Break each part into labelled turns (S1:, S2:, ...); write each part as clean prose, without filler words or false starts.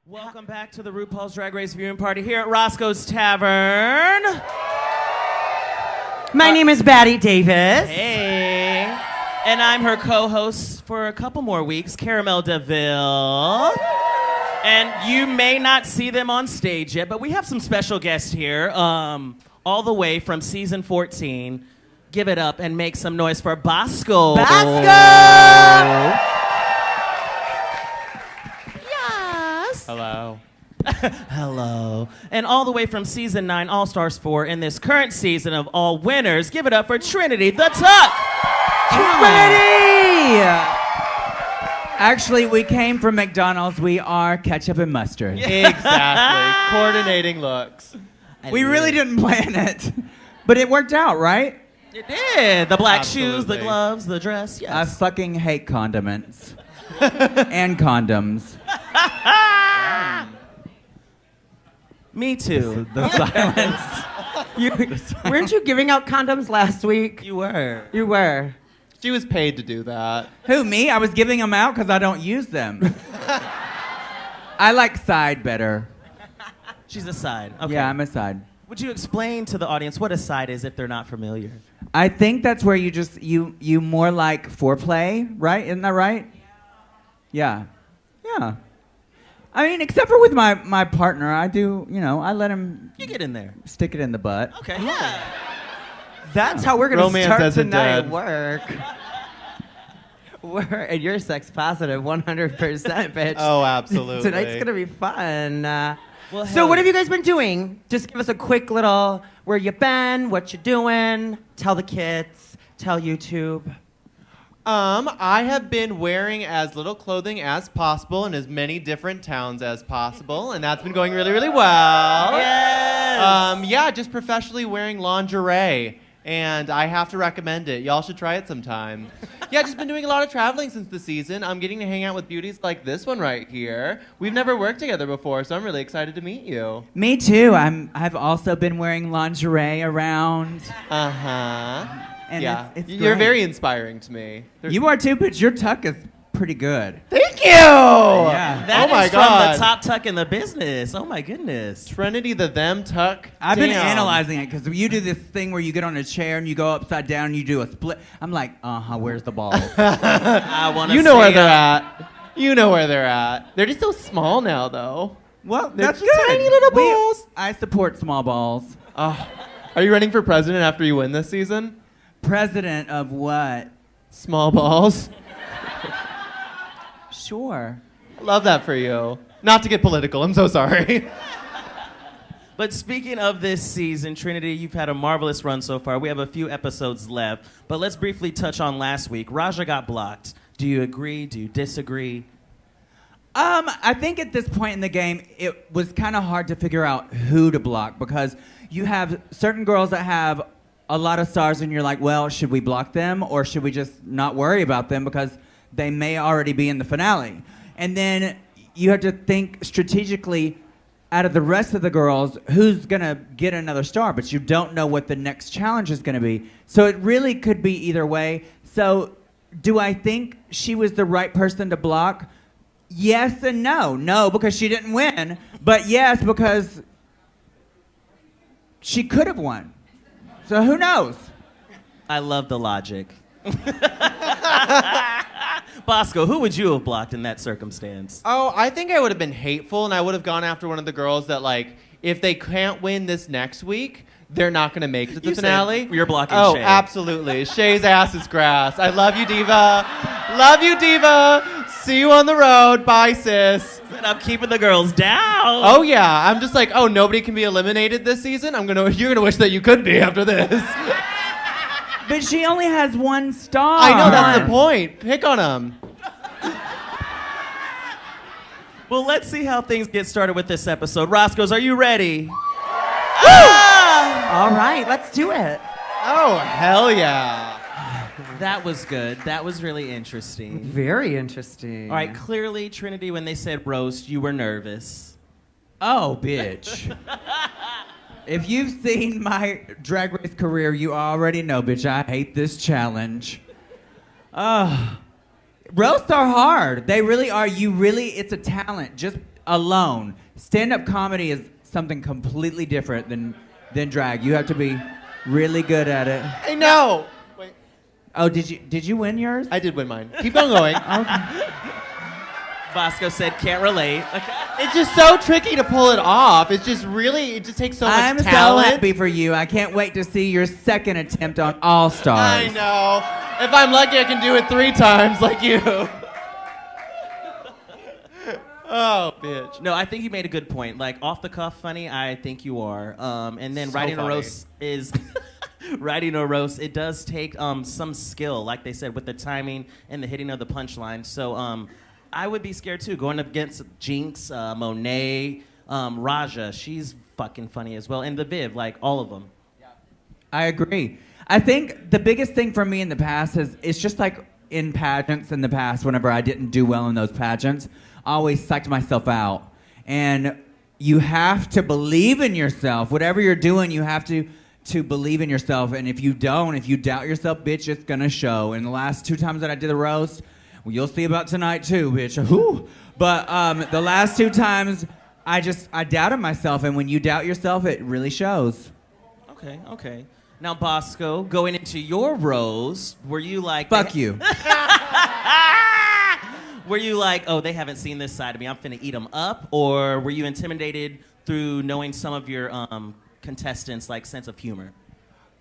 S1: Welcome back to the RuPaul's Drag Race viewing party here at Roscoe's Tavern.
S2: My name is Batty Davis.
S1: Hey. And I'm her co-host for a couple more weeks, Caramel DeVille. And you may not see them on stage yet, but we have some special guests here, all the way from season 14. Give it up and make some noise for Bosco.
S2: Bosco!
S3: Hello.
S1: Hello. And all the way from season 9, All-Stars 4, in this current season of All Winners, give it up for Trinity the Tuck.
S2: Trinity!
S4: Actually, we came from McDonald's. We are ketchup and mustard.
S3: Exactly. Coordinating looks.
S4: We really didn't plan it, but it worked out, right?
S1: It did. The black shoes, the
S3: Absolutely.
S1: gloves, the dress. Yes.
S4: I fucking hate condiments. And condoms.
S1: Me too.
S4: The silence.
S2: Weren't you giving out condoms last week?
S1: You were.
S2: You were.
S3: She was paid to do that.
S4: Who, me? I was giving them out because I don't use them. I like side better.
S1: She's a side. Okay.
S4: Yeah, I'm a side.
S1: Would you explain to the audience what a side is if they're not familiar?
S4: I think that's where you more like foreplay, right? Isn't that right? Yeah. Yeah. I mean, except for with my partner, I do, I let him
S1: You get in there.
S4: stick it in the butt.
S1: Okay. Yeah.
S2: That's how we're going to
S3: Romance
S2: start
S3: isn't
S2: tonight
S3: dead.
S2: at work. And you're sex positive 100%, bitch.
S3: Oh, absolutely.
S2: Tonight's going to be fun.
S1: Well,
S2: So
S1: hell
S2: what have
S1: yeah.
S2: you guys been doing? Just give us a quick little where you been, what you doing, tell the kids, tell YouTube.
S3: I have been wearing as little clothing as possible in as many different towns as possible, and that's been going really, really well.
S1: Yes.
S3: Yeah, just professionally wearing lingerie, and I have to recommend it. Y'all should try it sometime. Yeah, just been doing a lot of traveling since the season. I'm getting to hang out with beauties like this one right here. We've never worked together before, so I'm really excited to meet you.
S4: Me too. I've also been wearing lingerie around.
S3: Uh-huh.
S4: And
S3: Yeah,
S4: it's
S3: you're
S4: great.
S3: very inspiring to me.
S4: You are too, but your tuck is pretty good.
S3: Thank you!
S4: Yeah.
S1: That
S3: Oh my
S1: is
S3: God.
S1: from the top tuck in the business. Oh my goodness.
S3: Trinity the them tuck.
S4: I've been
S3: Damn.
S4: analyzing it because you do this thing where you get on a chair and you go upside down and you do a split. I'm like, where's the balls?
S1: I want to
S3: You know where they're at. You know where they're at. They're just so small now, though.
S4: Well,
S3: They're
S4: that's
S3: just
S4: good.
S3: tiny little balls.
S4: I support small balls.
S3: Oh. Are you running for president after you win this season?
S4: President of what?
S3: Small balls.
S4: Sure.
S3: Love that for you. Not to get political, I'm so sorry.
S1: But speaking of this season, Trinity, you've had a marvelous run so far. We have a few episodes left, but let's briefly touch on last week. Raja got blocked. Do you agree? Do you disagree?
S4: I think at this point in the game, it was kind of hard to figure out who to block because you have certain girls that have a lot of stars and you're like, well, should we block them or should we just not worry about them because they may already be in the finale? And then you have to think strategically out of the rest of the girls, who's going to get another star, but you don't know what the next challenge is going to be. So it really could be either way. So do I think she was the right person to block? Yes and no. No, because she didn't win. But yes, because she could have won. So who knows?
S1: I love the logic. Bosco, who would you have blocked in that circumstance?
S3: Oh, I think I would have been hateful, and I would have gone after one of the girls that, like, if they can't win this next week, they're not going to make it to the
S1: You said
S3: finale.
S1: you're blocking
S3: Oh,
S1: Shay.
S3: absolutely. Shay's ass is grass. I love you, Diva. Love you, Diva. See you on the road. Bye, sis.
S1: And I'm keeping the girls down.
S3: Oh, yeah. I'm just like, oh, nobody can be eliminated this season? You're going to wish that you could be after this.
S4: But she only has one star.
S3: I know, that's the point. Pick on them.
S1: Well, let's see how things get started with this episode. Roscoe's, are you ready?
S2: All right, let's do it.
S3: Oh, hell yeah.
S1: That was good. That was really interesting.
S2: Very interesting.
S1: All right, clearly, Trinity, when they said roast, you were nervous.
S4: Oh, bitch. If you've seen my Drag Race career, you already know, bitch, I hate this challenge. Roasts are hard. They really are. It's a talent. Just alone. Stand-up comedy is something completely different than drag. You have to be really good at it.
S3: I know. Wait.
S4: Oh, did you win yours?
S3: I did win mine. Keep on going.
S4: Okay.
S1: Bosco said, can't relate.
S3: It's just so tricky to pull it off. It just takes so much
S4: I'm
S3: talent.
S4: so happy for you. I can't wait to see your second attempt on All Stars.
S3: I know. If I'm lucky, I can do it 3 times like you. Oh, bitch.
S1: No, I think you made a good point. Like, off the cuff funny, I think you are. And then
S3: So
S1: writing
S3: funny.
S1: a roast is... writing a roast, it does take some skill, like they said, with the timing and the hitting of the punchline. So I would be scared, too, going up against Jinx, Monet, Raja. She's fucking funny as well. And the Viv, like, all of them.
S4: I agree. I think the biggest thing for me in the past is it's just like in pageants in the past, whenever I didn't do well in those pageants, I always psyched myself out. And you have to believe in yourself. Whatever you're doing, you have to believe in yourself. And if you doubt yourself, bitch, it's gonna show. And the last 2 times that I did the roast, well, you'll see about tonight too, bitch. Whew. But the last 2 times, I doubted myself. And when you doubt yourself, it really shows.
S1: Okay. Now, Bosco, going into your roast, were you like...
S4: Fuck you.
S1: Were you like, oh, they haven't seen this side of me, I'm finna eat them up? Or were you intimidated through knowing some of your contestants' like sense of humor?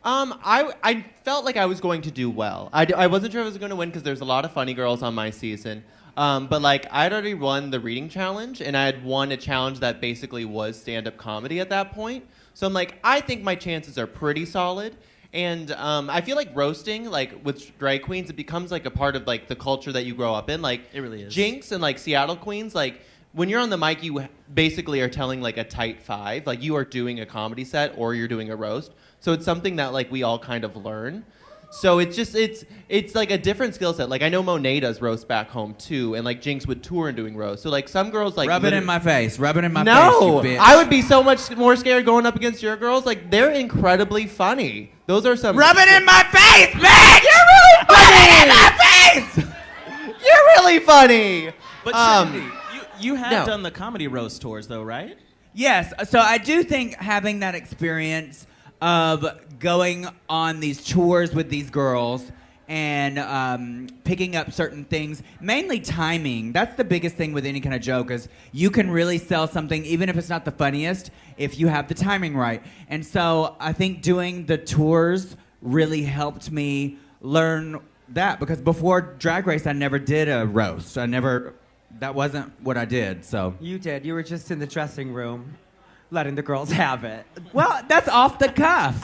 S3: I felt like I was going to do well. I wasn't sure if I was going to win because there's a lot of funny girls on my season. But like I'd already won the reading challenge and I had won a challenge that basically was stand-up comedy at that point. So I'm like, I think my chances are pretty solid. And I feel like roasting, like with drag queens, it becomes like a part of like the culture that you grow up in. Like
S1: it really is.
S3: Jinx and like Seattle queens, like when you're on the mic, you basically are telling like a tight 5. Like you are doing a comedy set or you're doing a roast. So it's something that like we all kind of learn. So it's just it's like a different skill set. Like I know Monet does roast back home too, and like Jinx would tour and doing roast. So like some girls like
S4: Rub it in my face. Rub it in my
S3: no,
S4: face, you bitch.
S3: I would be so much more scared going up against your girls. Like they're incredibly funny. Those are some.
S4: Rub it in my face, bitch!
S3: You're really funny.
S4: Rub it in my face!
S3: You're really funny.
S1: But Trinity, you have
S3: no.
S1: done the comedy roast tours though, right?
S4: Yes, so I do think having that experience of going on these tours with these girls and picking up certain things, mainly timing. That's the biggest thing with any kind of joke is you can really sell something, even if it's not the funniest, if you have the timing right. And so I think doing the tours really helped me learn that because before Drag Race, I never did a roast. That wasn't what I did, so.
S2: You did. You were just in the dressing room letting the girls have it.
S4: Well, that's off the cuff.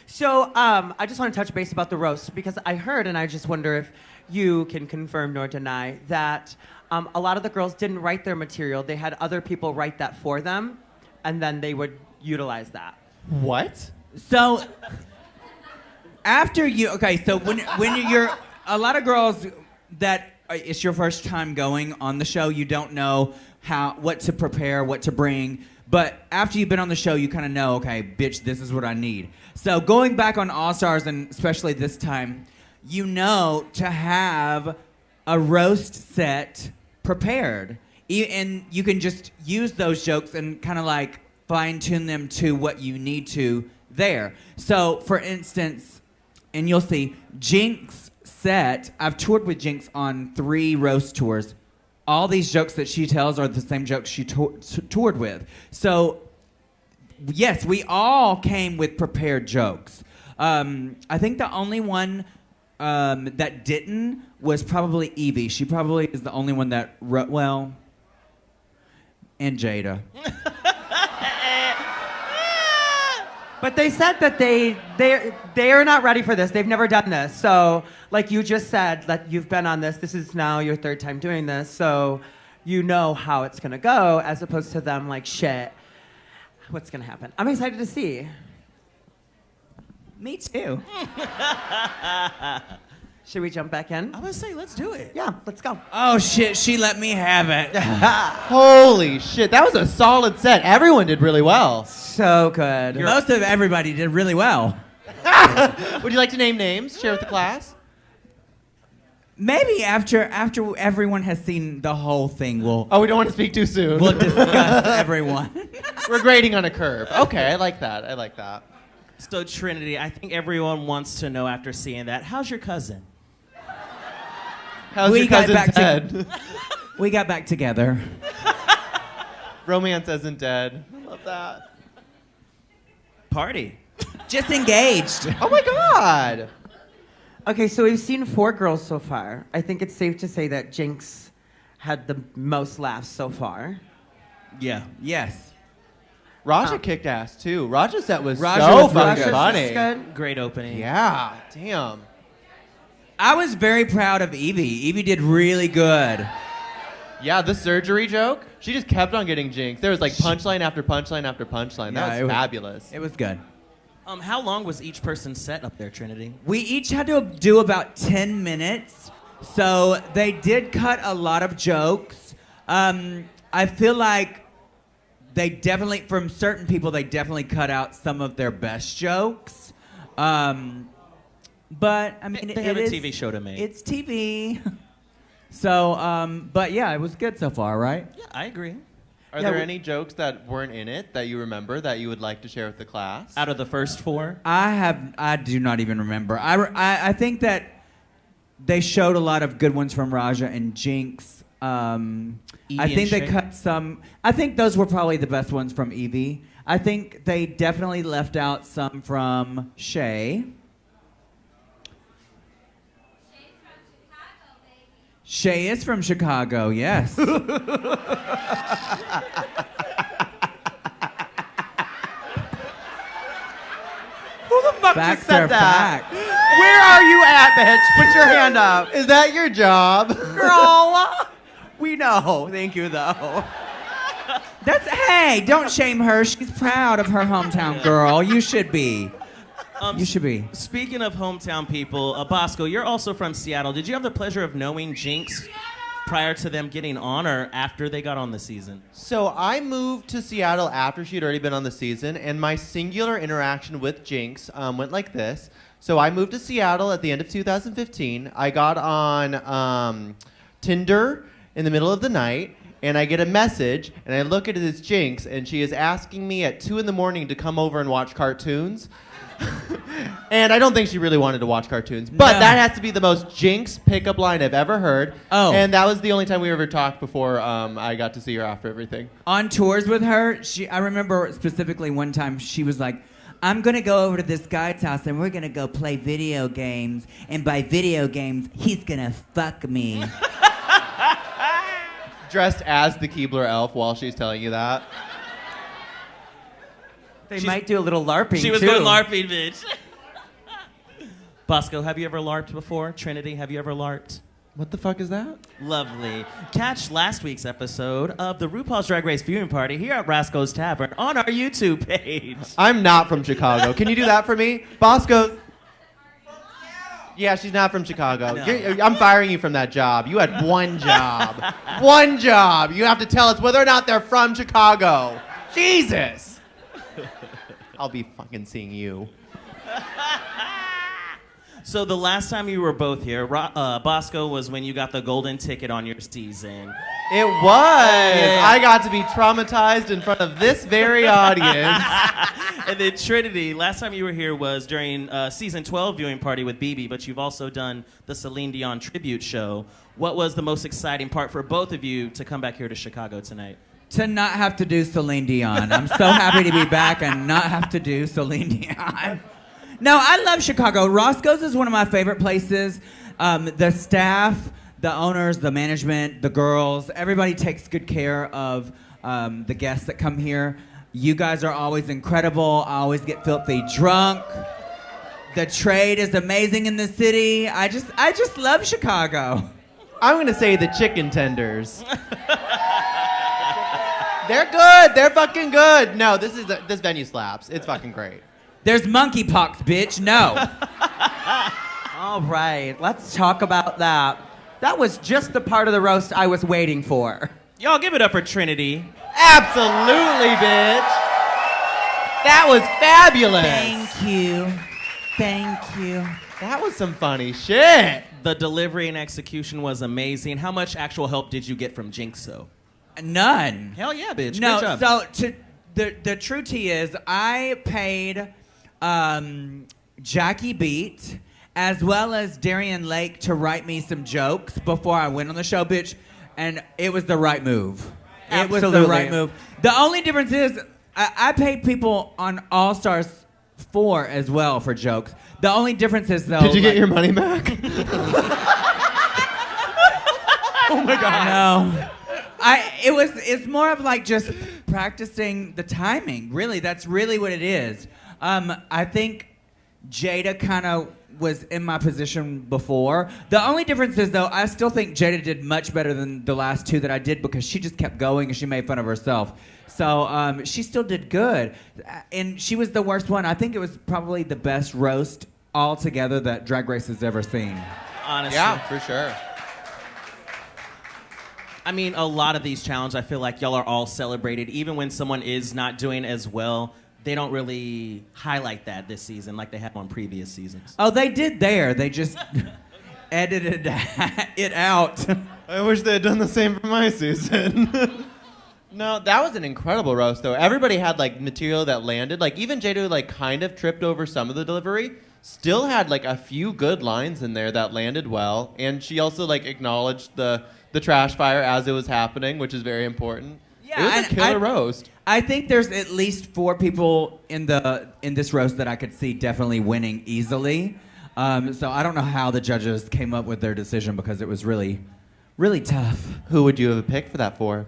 S2: So I just want to touch base about the roast because I heard, and I just wonder if you can confirm nor deny, that a lot of the girls didn't write their material. They had other people write that for them, and then they would utilize that.
S3: What?
S4: So after you, okay, so when you're, a lot of girls that it's your first time going on the show, you don't know what to prepare, what to bring. But after you've been on the show, you kind of know, okay, bitch, this is what I need. So going back on All Stars, and especially this time, you know to have a roast set prepared. And you can just use those jokes and kind of like fine-tune them to what you need to there. So, for instance, and you'll see, Jinx set, I've toured with Jinx on 3 roast tours. All these jokes that she tells are the same jokes she toured with. So, yes, we all came with prepared jokes. I think the only one that didn't was probably Evie. She probably is the only one that wrote, well, and Jada.
S2: But they said that they are not ready for this. They've never done this. So, like you just said, that you've been on this. This is now your 3rd time doing this. So, you know how it's gonna go, as opposed to them like, shit, what's gonna happen? I'm excited to see.
S4: Me too.
S2: Should we jump back in?
S1: I'm gonna say, let's do it.
S2: Yeah, let's go.
S4: Oh shit, she let me have it.
S3: Holy shit, that was a solid set. Everyone did really well.
S2: So good.
S4: Most of everybody did really well.
S3: Would you like to name names? Share with the class?
S4: Maybe after everyone has seen the whole thing, we'll
S3: Oh, we don't want to speak too soon.
S4: we'll discuss everyone.
S3: We're grading on a curve. Okay, I like that. I like that.
S1: So Trinity, I think everyone wants to know after seeing that, how's your cousin?
S3: How's
S4: We
S3: your
S4: got
S3: cousin's
S4: back to-
S3: head?
S4: We got back together.
S3: Romance isn't dead. I love that.
S1: Party.
S4: Just engaged.
S3: Oh my God.
S2: Okay, so we've seen 4 girls so far. I think it's safe to say that Jinx had the most laughs so far.
S1: Yeah.
S4: Yes.
S3: Raja kicked ass too. Raja's set was
S4: Raja
S3: so
S4: was really
S3: fucking
S4: good.
S3: funny.
S2: Good.
S1: Great opening.
S3: Yeah, damn.
S4: I was very proud of Evie. Evie did really good.
S3: Yeah, the surgery joke, she just kept on getting jinxed. There was like punchline after punchline after punchline.
S4: Yeah,
S3: That
S4: it
S3: was
S4: was-
S3: fabulous.
S4: It was good.
S1: How long was each person's set up there, Trinity?
S4: We each had to do about 10 minutes, so they did cut a lot of jokes. I feel like they definitely, from certain people, they definitely cut out some of their best jokes. But I mean,
S1: They have a TV show to make.
S4: It's TV. So, but yeah, it was good so far, right?
S1: Yeah, I agree.
S3: Are
S2: Yeah,
S3: there
S2: we-
S3: any jokes that weren't in it that you remember that you would like to share with the class?
S1: Out of the first 4?
S4: I do not even remember. I think that they showed a lot of good ones from Raja and Jinx. I
S1: Evie
S4: think they
S1: and Shay?
S4: cut some. I think those were probably the best ones from Evie. I think they definitely left out some from Shay. Shay is from Chicago, yes.
S2: Who the fuck
S4: Facts
S2: just said
S4: are
S2: that?
S4: facts.
S2: Where are you at, bitch? Put your hand up.
S3: Is that your job?
S2: Girl, we know. Thank you, though.
S4: Hey, don't shame her. She's proud of her hometown girl. You should be. You should be.
S1: Speaking of hometown people, Bosco, you're also from Seattle. Did you have the pleasure of knowing Jinx prior to them getting on or after they got on the season?
S3: So I moved to Seattle after she'd already been on the season, and my singular interaction with Jinx went like this. So I moved to Seattle at the end of 2015. I got on Tinder in the middle of the night, and I get a message, and I look at it as Jinx, and she is asking me at 2 a.m. to come over and watch cartoons. And I don't think she really wanted to watch cartoons, but
S4: No.
S3: that has to be the most Jinx pickup line I've ever heard.
S4: Oh.
S3: And that was the only time we ever talked before I got to see her after everything.
S4: On tours with her, I remember specifically one time she was like, I'm gonna go over to this guy's house and we're gonna go play video games, and by video games, he's gonna fuck me.
S3: Dressed as the Keebler elf while she's telling you that.
S2: They might do a little LARPing,
S1: She was
S2: too.
S1: going LARPing, bitch. Bosco, have you ever LARPed before? Trinity, have you ever LARPed?
S3: What the fuck is that?
S1: Lovely. Catch last week's episode of the RuPaul's Drag Race viewing party here at Roscoe's Tavern on our YouTube page.
S3: I'm not from Chicago. Can you do that for me? Bosco. Yeah, she's not from Chicago.
S1: No.
S3: I'm firing you from that job. You had one job. One job. You have to tell us whether or not they're from Chicago. Jesus. I'll be fucking seeing you.
S1: So the last time you were both here, Bosco, was when you got the golden ticket on your season.
S3: It was.
S1: Yeah.
S3: I got to be traumatized in front of this very audience.
S1: And then Trinity, last time you were here was during season 12 viewing party with BB, but you've also done the Celine Dion tribute show. What was the most exciting part for both of you to come back here to Chicago tonight?
S4: To not have to do Celine Dion. I'm so happy to be back and not have to do Celine Dion. No, I love Chicago. Roscoe's is one of my favorite places. The staff, the owners, the management, the girls, everybody takes good care of the guests that come here. You guys are always incredible. I always get filthy drunk. The trade is amazing in the city. I just love Chicago.
S3: I'm going to say the chicken tenders. They're good. They're fucking good. No, this venue slaps. It's fucking great.
S4: There's monkeypox, bitch. No.
S2: All right, let's talk about that. That was just the part of the roast I was waiting for.
S1: Y'all give it up for Trinity.
S3: Absolutely, bitch. That was fabulous.
S4: Thank you. Thank you.
S3: That was some funny shit.
S1: the delivery and execution was amazing. How much actual help did you get from Jinx, though?
S4: None.
S1: Hell yeah, bitch.
S4: No,
S1: Good job.
S4: so the true tea is I paid Jackie Beat as well as Darian Lake to write me some jokes before I went on the show, bitch, and it was the right move. It was the
S2: Absolutely.
S4: right move. The only difference is I paid people on All Stars 4 as well for jokes. The only difference is though.
S3: Did you get your money back?
S4: Oh my god. No. It's more of like just practicing the timing. Really, that's really what it is. I think Jada kind of was in my position before. The only difference is though, I still think Jada did much better than the last two that I did because she just kept going and she made fun of herself. So she still did good, and she was the worst one. I think it was probably the best roast altogether that Drag Race has ever seen.
S1: Honestly.
S3: Yeah, for sure.
S1: I mean, a lot of these challenges, I feel like y'all are all celebrated. Even when someone is not doing as well, they don't really highlight that this season like they have on previous seasons.
S4: Oh, they did there. They just edited it out.
S3: I wish they had done the same for my season. No, that was an incredible roast, though. Everybody had, like, material that landed. Like, even Jada, like, kind of tripped over some of the delivery, still had, like, a few good lines in there that landed well. And she also, like, acknowledged the trash fire as it was happening, which is very important.
S4: Yeah,
S3: it was
S4: and
S3: a killer roast.
S4: I think there's at least 4 people in this roast that I could see definitely winning easily. So I don't know how the judges came up with their decision because it was really, really tough.
S3: Who would you have picked for that for?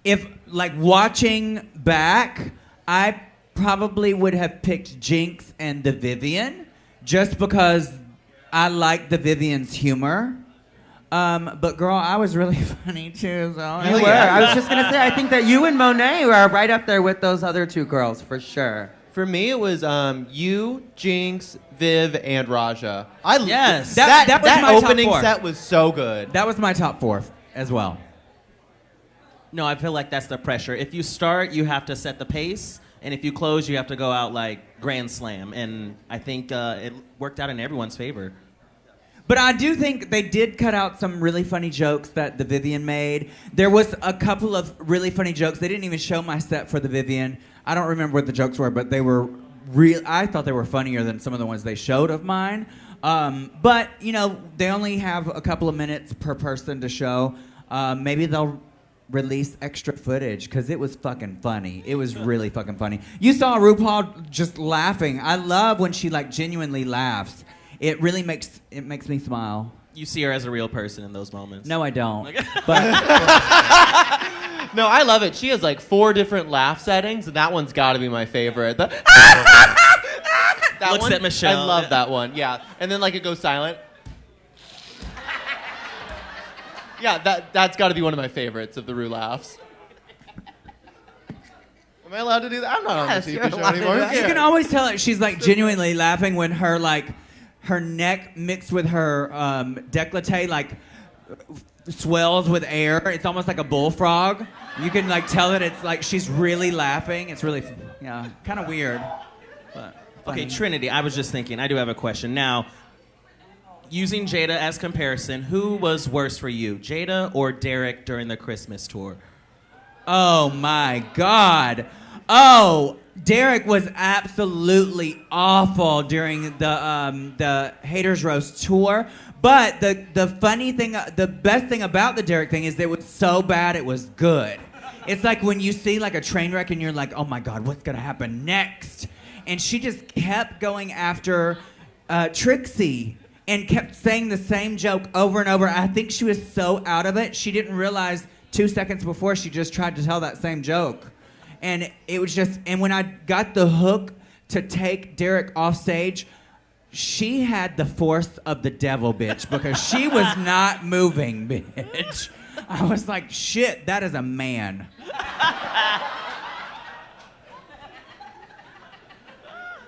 S4: If, like, watching back, I probably would have picked Jinx and the Vivian just because I like the Vivian's humor. But girl, I was really funny too. So
S2: You were. I was just gonna say, I think that you and Monet are right up there with those other 2 girls for sure.
S3: For me, it was you, Jinx, Viv, and Raja.
S1: Yes.
S4: That was my top
S3: opening
S4: 4.
S3: set was so good.
S4: That was my top 4 as well.
S1: No, I feel like that's the pressure. If you start, you have to set the pace. And if you close, you have to go out like grand slam. And I think it worked out in everyone's favor.
S4: But I do think they did cut out some really funny jokes that the Vivian made. There was a couple of really funny jokes. They didn't even show my set for the Vivian. I don't remember what the jokes were, but they were real. I thought they were funnier than some of the ones they showed of mine. But, you know, they only have a couple of minutes per person to show. Maybe they'll release extra footage because it was fucking funny. It was really fucking funny. You saw RuPaul just laughing. I love when she, like, genuinely laughs. It really makes me smile.
S1: You see her as a real person in those moments.
S4: No, I don't. But
S3: No, I love it. She has like 4 different laugh settings, and that one's got to be my favorite. That
S1: Looks
S3: one,
S1: at Michelle.
S3: I love that one. Yeah, and then like it goes silent. Yeah, that's got to be one of my favorites of the Ru laughs. Am I allowed to do that? I'm not
S2: Yes,
S3: on the
S2: you're
S3: TV show
S2: allowed to do
S3: anymore.
S2: that.
S3: Who
S4: you can
S3: cares?
S4: always tell that she's like genuinely laughing when her neck mixed with her décolleté like swells with air. It's almost like a bullfrog. You can like tell that it's like she's really laughing. It's really kind of weird. But
S1: Okay,
S4: funny.
S1: Trinity, I was just thinking, I do have a question. Now, using Jada as comparison, who was worse for you, Jada or Derek during the Christmas tour?
S4: Oh my God. Oh, Derek was absolutely awful during the Haters Roast tour. But the funny thing, the best thing about the Derek thing is that it was so bad it was good. It's like when you see like a train wreck and you're like, oh my God, what's gonna happen next? And she just kept going after Trixie and kept saying the same joke over and over. I think she was so out of it, she didn't realize 2 seconds before she just tried to tell that same joke. And it was just, and when I got the hook to take Derek off stage, she had the force of the devil, bitch, because she was not moving, bitch. I was like, shit, that is a man.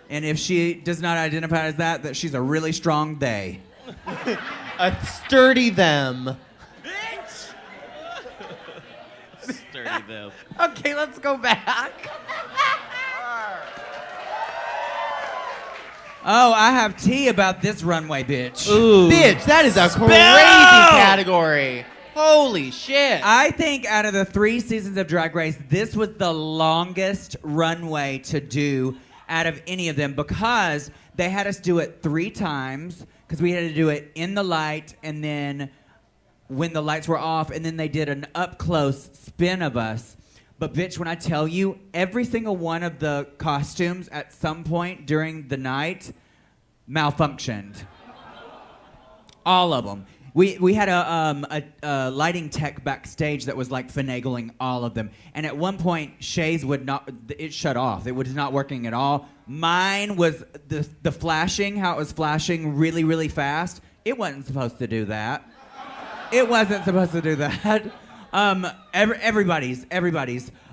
S4: And if she does not identify as that she's a really strong they.
S3: A sturdy them.
S1: Sturdy though.
S2: Okay, let's go back.
S4: Oh, I have tea about this runway, bitch.
S1: Ooh.
S3: Bitch, that is a
S1: Spill!
S3: crazy category. Holy shit.
S4: I think out of the 3 seasons of Drag Race, this was the longest runway to do out of any of them because they had us do it 3 times because we had to do it in the light and then when the lights were off, and then they did an up-close spin of us. But bitch, when I tell you, every single one of the costumes at some point during the night malfunctioned. All of them. We had a lighting tech backstage that was like finagling all of them. And at one point, Shay's it shut off. It was not working at all. Mine was the flashing, how it was flashing really, really fast. It wasn't supposed to do that. It wasn't supposed to do that. Everybody's.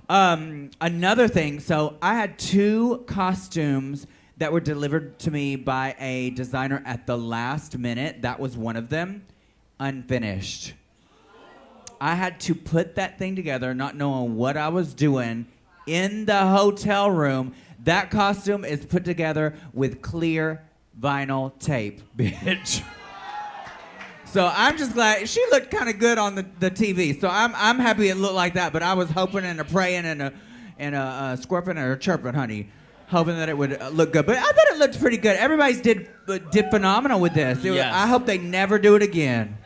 S4: Another thing, so I had 2 costumes that were delivered to me by a designer at the last minute. That was one of them, unfinished. I had to put that thing together, not knowing what I was doing, in the hotel room. That costume is put together with clear vinyl tape, bitch. So I'm just glad she looked kind of good on the TV. So I'm happy it looked like that. But I was hoping and praying and a scorping and a chirping, honey, hoping that it would look good. But I thought it looked pretty good. Everybody's did phenomenal with this.
S1: Yes.
S4: I hope they never do it again.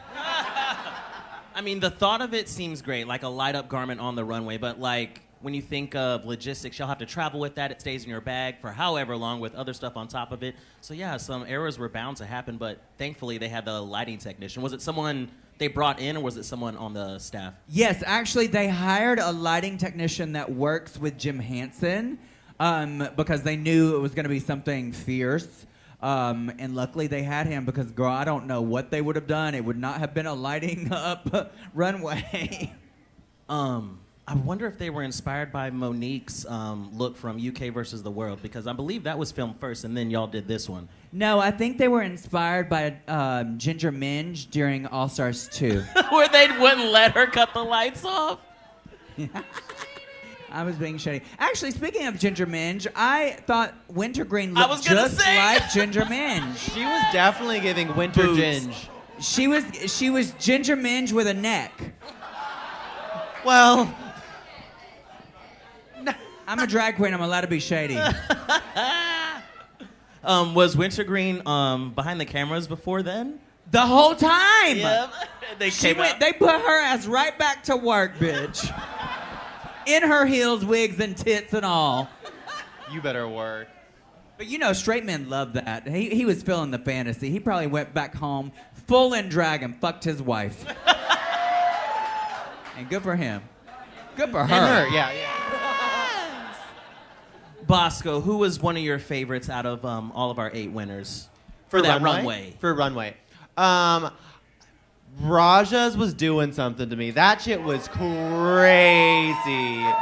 S1: I mean, the thought of it seems great, like a light-up garment on the runway. But like when you think of logistics, you'll have to travel with that. It stays in your bag for however long with other stuff on top of it. So yeah, some errors were bound to happen, but thankfully they had the lighting technician. Was it someone they brought in or was it someone on the staff?
S4: Yes, actually they hired a lighting technician that works with Jim Henson because they knew it was going to be something fierce. And luckily they had him because, girl, I don't know what they would have done. It would not have been a lighting up runway.
S1: I wonder if they were inspired by Monique's look from UK versus the World, because I believe that was filmed first and then y'all did this one.
S4: No, I think they were inspired by Ginger Minge during All Stars 2.
S1: Where they wouldn't let her cut the lights off?
S4: I was being shady. Actually, speaking of Ginger Minge, I thought Wintergreen looked just like Ginger Minge.
S3: She was definitely giving winter ginge.
S4: She was Ginger Minge with a neck.
S3: Well,
S4: I'm a drag queen. I'm allowed to be shady.
S1: Was Wintergreen behind the cameras before then?
S4: The whole time.
S1: Yep.
S4: They put her ass right back to work, bitch. In her heels, wigs, and tits and all.
S3: you better work.
S4: But you know, straight men love that. He was feeling the fantasy. He probably went back home full in drag and fucked his wife. And good for him. Good for her.
S3: And her, yeah.
S1: Bosco, who was one of your favorites out of all of our 8 winners for that runway?
S3: For runway. Raja's was doing something to me. That shit was crazy.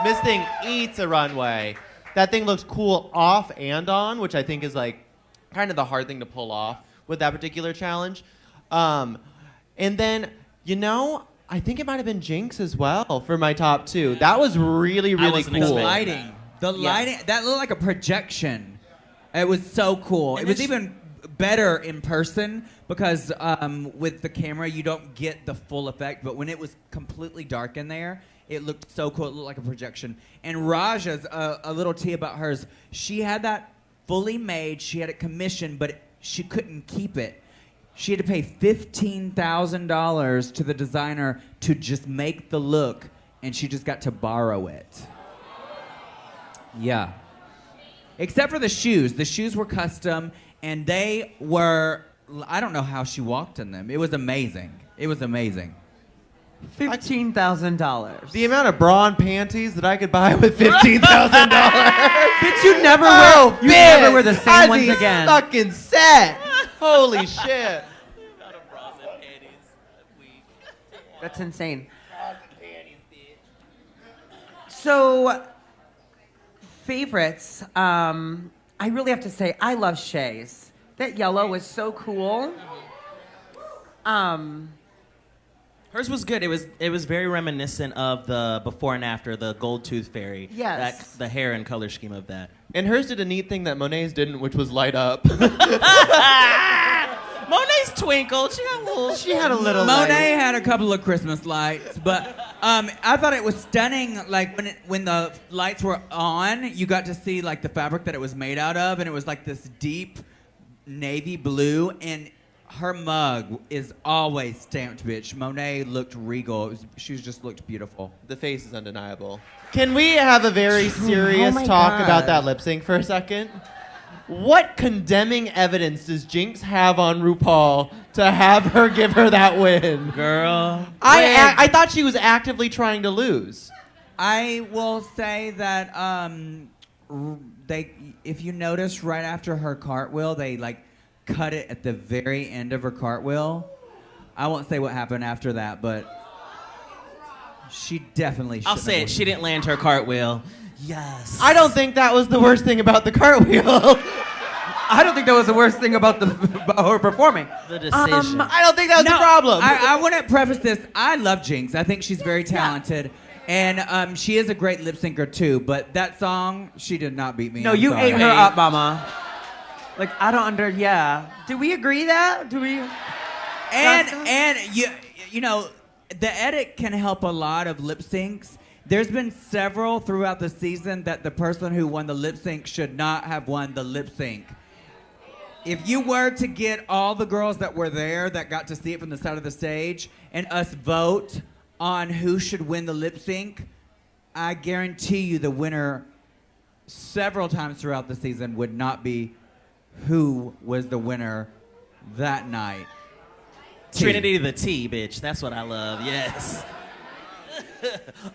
S3: This thing eats a runway. That thing looks cool off and on, which I think is like kind of the hard thing to pull off with that particular challenge. And then, you know, I think it might have been Jinx as well for my top 2. That was really, really cool.
S4: The lighting. The lighting, that looked like a projection. It was so cool. It was even better in person because with the camera, you don't get the full effect. But when it was completely dark in there, it looked so cool. It looked like a projection. And Raja's, a little tea about hers, she had that fully made. She had it commissioned, but she couldn't keep it. She had to pay $15,000 to the designer to just make the look, and she just got to borrow it. Yeah. Except for the shoes. The shoes were custom, and they were, I don't know how she walked in them. It was amazing. It was amazing.
S2: $15,000.
S3: The amount of bra and panties that I could buy with $15,000.
S2: Bitch, you never wear the same
S3: I'd
S2: ones
S3: be
S2: again.
S3: fucking set. Holy shit.
S2: That's insane. So, favorites. I really have to say, I love Shay's. That yellow was so cool.
S1: Hers was good. It was very reminiscent of the before and after, the gold tooth fairy.
S2: Yes.
S1: The hair and color scheme of that.
S3: And hers did a neat thing that Monet's didn't, which was light up.
S1: Monet's twinkled. She had a little.
S4: Monet had a couple of Christmas lights, but I thought it was stunning. Like when the lights were on, you got to see like the fabric that it was made out of, and it was like this deep navy blue. And her mug is always stamped, bitch. Monet looked regal. She just looked beautiful.
S3: The face is undeniable. Can we have a very serious talk about that lip sync for a second? What condemning evidence does Jinx have on RuPaul to have her give her that win?
S1: Girl.
S3: I thought she was actively trying to lose.
S4: I will say that if you notice right after her cartwheel, they like cut it at the very end of her cartwheel. I won't say what happened after that, but she definitely should.
S1: I'll say it. She didn't land her cartwheel. Yes.
S3: I don't think that was the worst thing about the cartwheel.
S2: I don't think that was the worst thing about her performing.
S1: The decision.
S3: I don't think that was the problem.
S4: I want to preface this. I love Jinx. I think she's very talented. And she is a great lip syncer too, but that song, she did not beat me.
S2: No,
S4: I'm
S2: you
S4: sorry.
S2: ate her up, mama. Like, I don't yeah. Do we agree that? Do we?
S4: And you know, the edit can help a lot of lip syncs. There's been several throughout the season that the person who won the lip sync should not have won the lip sync. If you were to get all the girls that were there that got to see it from the side of the stage and us vote on who should win the lip sync, I guarantee you the winner several times throughout the season would not be who was the winner that night.
S1: Trinity the T, bitch. That's what I love. Yes.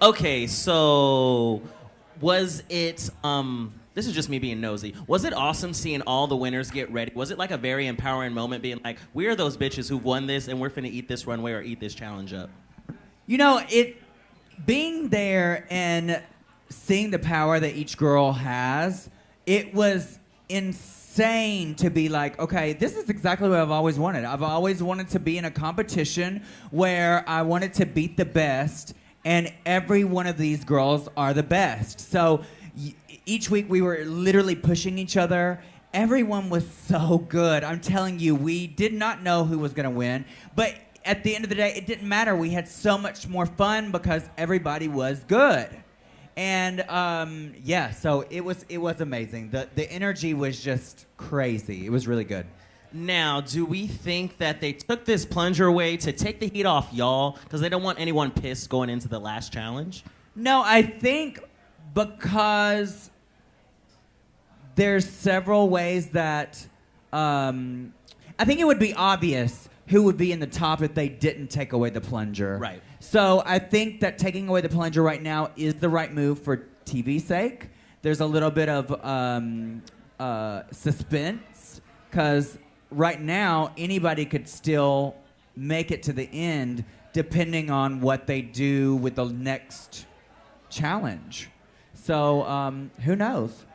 S1: Okay, so was it this is just me being nosy. Was it awesome seeing all the winners get ready? Was it like a very empowering moment being like, we're those bitches who won this and we're finna eat this runway or eat this challenge up?
S4: You know, being there and seeing the power that each girl has, it was insane to be like, okay, this is exactly what I've always wanted. I've always wanted to be in a competition where I wanted to beat the best, and every one of these girls are the best. So each week we were literally pushing each other. Everyone was so good. I'm telling you, we did not know who was going to win, but at the end of the day, it didn't matter. We had so much more fun because everybody was good. And yeah, so it was amazing. The energy was just crazy. It was really good.
S1: Now, do we think that they took this plunger away to take the heat off y'all because they don't want anyone pissed going into the last challenge?
S4: No, I think because there's several ways that I think it would be obvious who would be in the top if they didn't take away the plunger.
S1: Right.
S4: So I think that taking away the plunger right now is the right move for TV's sake. There's a little bit of suspense because right now anybody could still make it to the end depending on what they do with the next challenge. So who knows?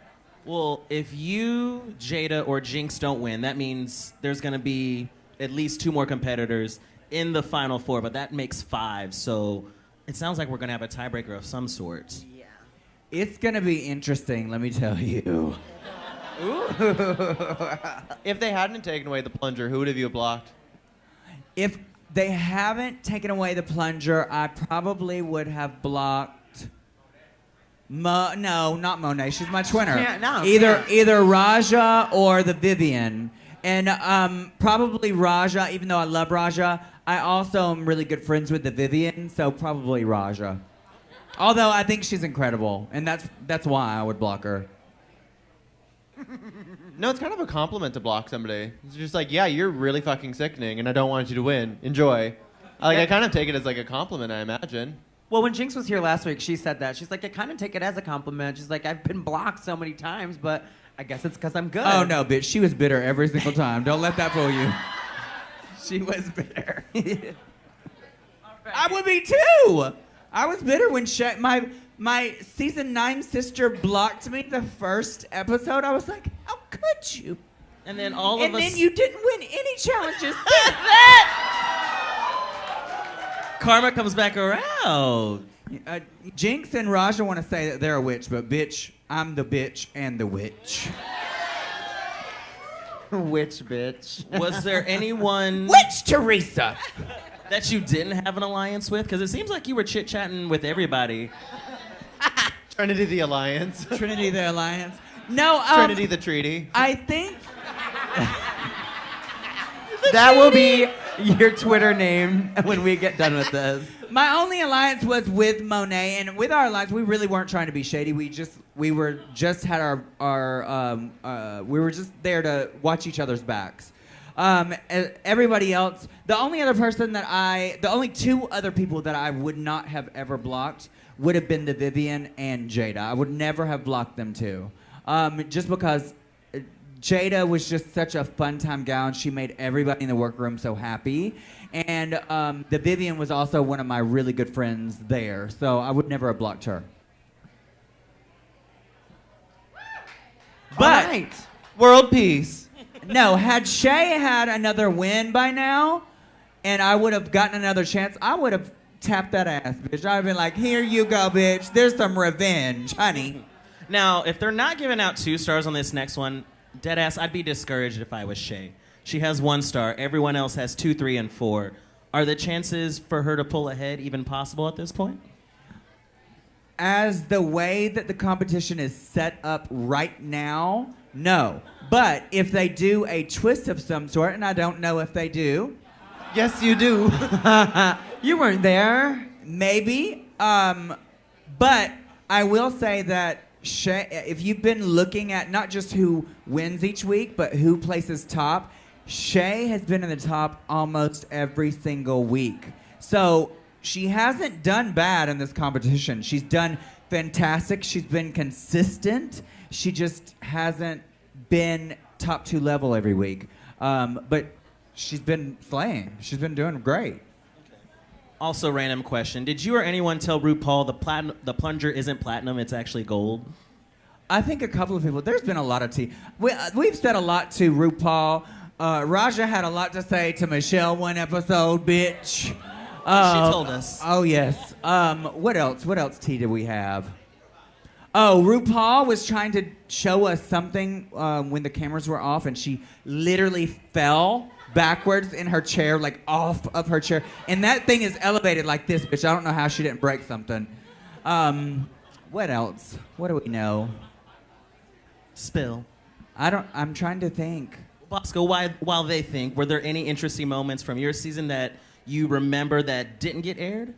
S1: Well, if you, Jada, or Jinx don't win, that means there's going to be at least 2 more competitors in the final 4, but that makes 5. So it sounds like we're going to have a tiebreaker of some sort.
S2: Yeah.
S4: It's going to be interesting, let me tell you.
S3: If they hadn't taken away the plunger, who would have you blocked?
S4: If they haven't taken away the plunger, I probably would have blocked... No, not Monet. She's my twinner. Either Raja or the Vivian. And probably Raja, even though I love Raja, I also am really good friends with the Vivian, so probably Raja. Although I think she's incredible, and that's why I would block her.
S3: No, it's kind of a compliment to block somebody. It's just like, yeah, you're really fucking sickening, and I don't want you to win. Enjoy. I kind of take it as like a compliment, I imagine.
S2: Well, when Jinx was here last week, she said that. She's like, I kind of take it as a compliment. She's like, I've been blocked so many times, but I guess it's because I'm good.
S4: Oh, no, bitch. She was bitter every single time. Don't let that fool you. She was bitter. I would be, too. I was bitter when my season 9 sister blocked me the first episode. I was like, how could you?
S1: And then all of us...
S4: And then you didn't win any challenges.
S1: Karma comes back around.
S4: Jinx and Raja want to say that they're a witch, but bitch, I'm the bitch and the witch.
S2: Which bitch?
S1: Was there anyone
S4: Witch Teresa.
S1: that you didn't have an alliance with? Because it seems like you were chit-chatting with everybody.
S3: Trinity the Alliance.
S4: Trinity the Alliance. No,
S3: Trinity the Treaty.
S4: I think
S2: That will be your Twitter name when we get done with this.
S4: my only alliance was with Monet, and with our alliance, we really weren't trying to be shady. We were just there to watch each other's backs. Everybody else, the only two other people that I would not have ever blocked would have been the Vivian and Jada. I would never have blocked them too, just because Jada was just such a fun time gal, and she made everybody in the workroom so happy. And the Vivian was also one of my really good friends there, so I would never have blocked her. But
S2: All right.
S3: World peace.
S4: no, had Shay had another win by now, and I would have gotten another chance, I would have tapped that ass, bitch. I'd have been like, here you go, bitch. There's some revenge, honey.
S1: Now, if they're not giving out 2 stars on this next one, deadass, I'd be discouraged if I was Shay. She has 1 star. Everyone else has 2, 3, and 4. Are the chances for her to pull ahead even possible at this point?
S4: As the way that the competition is set up right now, no. But if they do a twist of some sort, and I don't know if they do,
S3: Yes, you do.
S2: You weren't there.
S4: maybe. But I will say that Shay, if you've been looking at not just who wins each week, but who places top, Shay has been in the top almost every single week. So she hasn't done bad in this competition. She's done fantastic. She's been consistent. She just hasn't been top 2 level every week. But she's been slaying. She's been doing great.
S1: Also, random question. Did you or anyone tell RuPaul the plunger isn't platinum, it's actually gold?
S4: I think a couple of people. There's been a lot of tea. We've said a lot to RuPaul. Raja had a lot to say to Michelle one episode, bitch.
S1: She told us.
S4: Oh, yes. What else? What else tea did we have? Oh, RuPaul was trying to show us something when the cameras were off, and she literally fell backwards in her chair, like off of her chair. And that thing is elevated like this, bitch. I don't know how she didn't break something. What else? What do we know?
S1: Spill.
S4: I'm trying to think.
S1: Bosco, while they think, were there any interesting moments from your season that you remember that didn't get aired?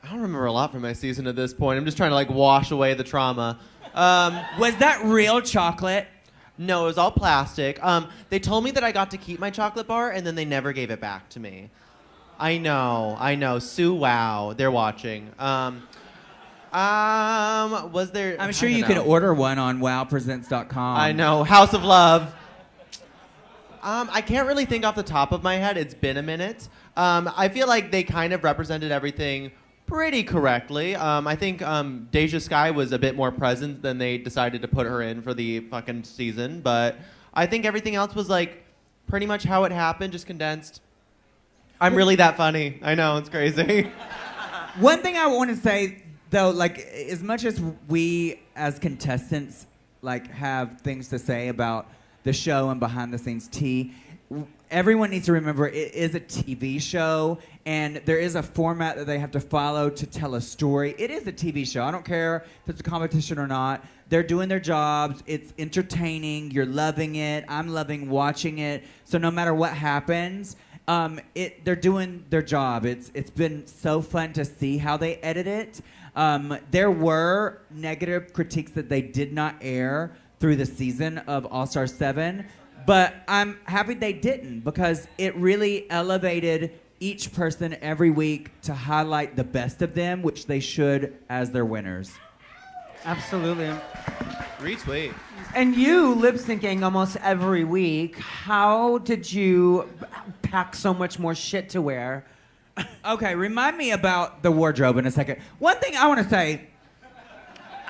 S3: I don't remember a lot from my season at this point. I'm just trying to like wash away the trauma.
S4: Was that real chocolate?
S3: No, it was all plastic. They told me that I got to keep my chocolate bar, and then they never gave it back to me. I know. Sue, wow, they're watching. Was there?
S4: I'm sure
S3: I don't
S4: you could
S3: know.
S4: order one on wowpresents.com.
S3: I know, House of Love. I can't really think off the top of my head. It's been a minute. I feel like they kind of represented everything pretty correctly. I think Deja Skye was a bit more present than they decided to put her in for the fucking season. But I think everything else was like pretty much how it happened, just condensed. I'm really that funny. I know, it's crazy.
S4: One thing I want to say, though, like, as much as we as contestants like have things to say about the show and behind the scenes tea, everyone needs to remember it is a TV show, and there is a format that they have to follow to tell a story. It is a TV show. I don't care if it's a competition or not. They're doing their jobs. It's entertaining. You're loving it. I'm loving watching it. So no matter what happens, they're doing their job. It's been so fun to see how they edit it. There were negative critiques that they did not air through the season of All-Star 7, but I'm happy they didn't, because it really elevated each person every week to highlight the best of them, which they should as their winners.
S2: Absolutely.
S3: Retweet.
S2: And you lip syncing almost every week. How did you pack so much more shit to wear?
S4: Okay, remind me about the wardrobe in a second. One thing I want to say,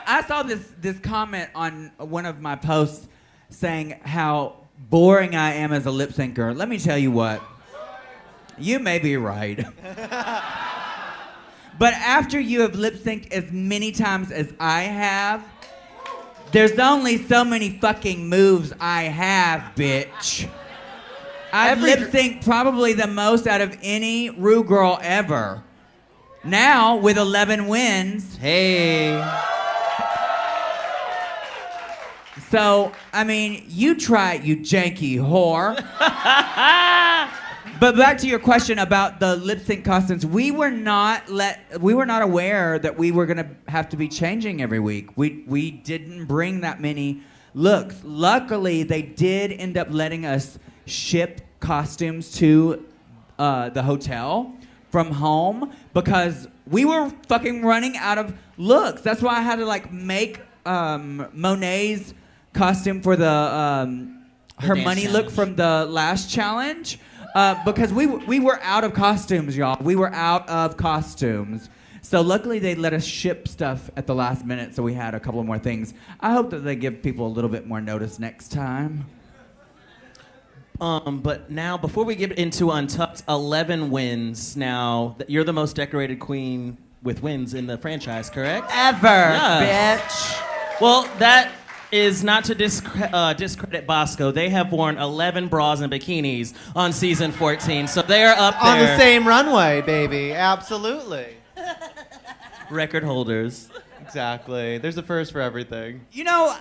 S4: I saw this comment on one of my posts saying how boring I am as a lip syncer. Let me tell you what, you may be right. But after you have lip synced as many times as I have, there's only so many fucking moves I have, bitch. I've lip synced probably the most out of any Ru girl ever. Now, with 11 wins.
S3: Hey.
S4: So, I mean, you try it, you janky whore. But back to your question about the lip sync costumes, we were not aware that we were gonna have to be changing every week. We didn't bring that many looks. Luckily, they did end up letting us ship costumes to the hotel from home because we were fucking running out of looks. That's why I had to like make Monet's costume for the her money look from the last challenge. Because we were out of costumes, y'all. We were out of costumes. So luckily they let us ship stuff at the last minute, so we had a couple more things. I hope that they give people a little bit more notice next time.
S1: But now, before we get into Untucked, 11 wins. Now, you're the most decorated queen with wins in the franchise, correct?
S2: Ever,
S1: Yeah.
S2: bitch.
S1: Well, that is not to discredit Bosco. They have worn 11 bras and bikinis on season 14, so they are up there.
S3: On the same runway, baby. Absolutely.
S1: Record holders.
S3: Exactly. There's a first for everything.
S4: You know,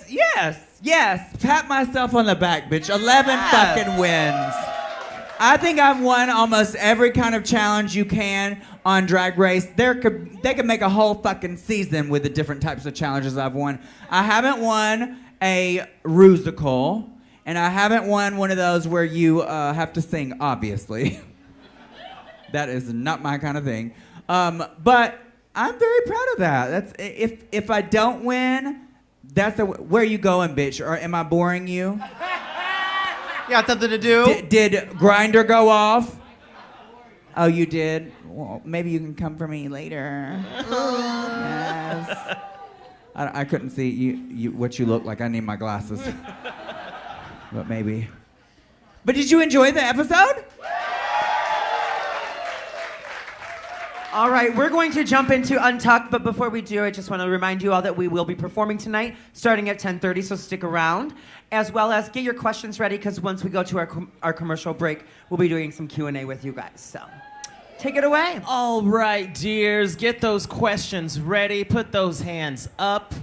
S4: yes. Pat myself on the back, bitch. 11 fucking wins. I think I've won almost every kind of challenge you can on Drag Race. They could make a whole fucking season with the different types of challenges I've won. I haven't won a Rusical, and I haven't won one of those where you have to sing, obviously. That is not my kind of thing. But I'm very proud of that. That's if I don't win, that's where you going, bitch? Or am I boring you?
S3: You got something to do?
S4: Did Grinder go off? Oh, you did? Well, maybe you can come for me later. Yes. I couldn't see you what you look like. I need my glasses. But maybe. But did you enjoy the episode?
S2: All right, we're going to jump into Untucked, but before we do, I just want to remind you all that we will be performing tonight, starting at 10:30, so stick around, as well as get your questions ready, because once we go to our commercial break, we'll be doing some Q&A with you guys, so take it away.
S1: All right, dears, get those questions ready. Put those hands up.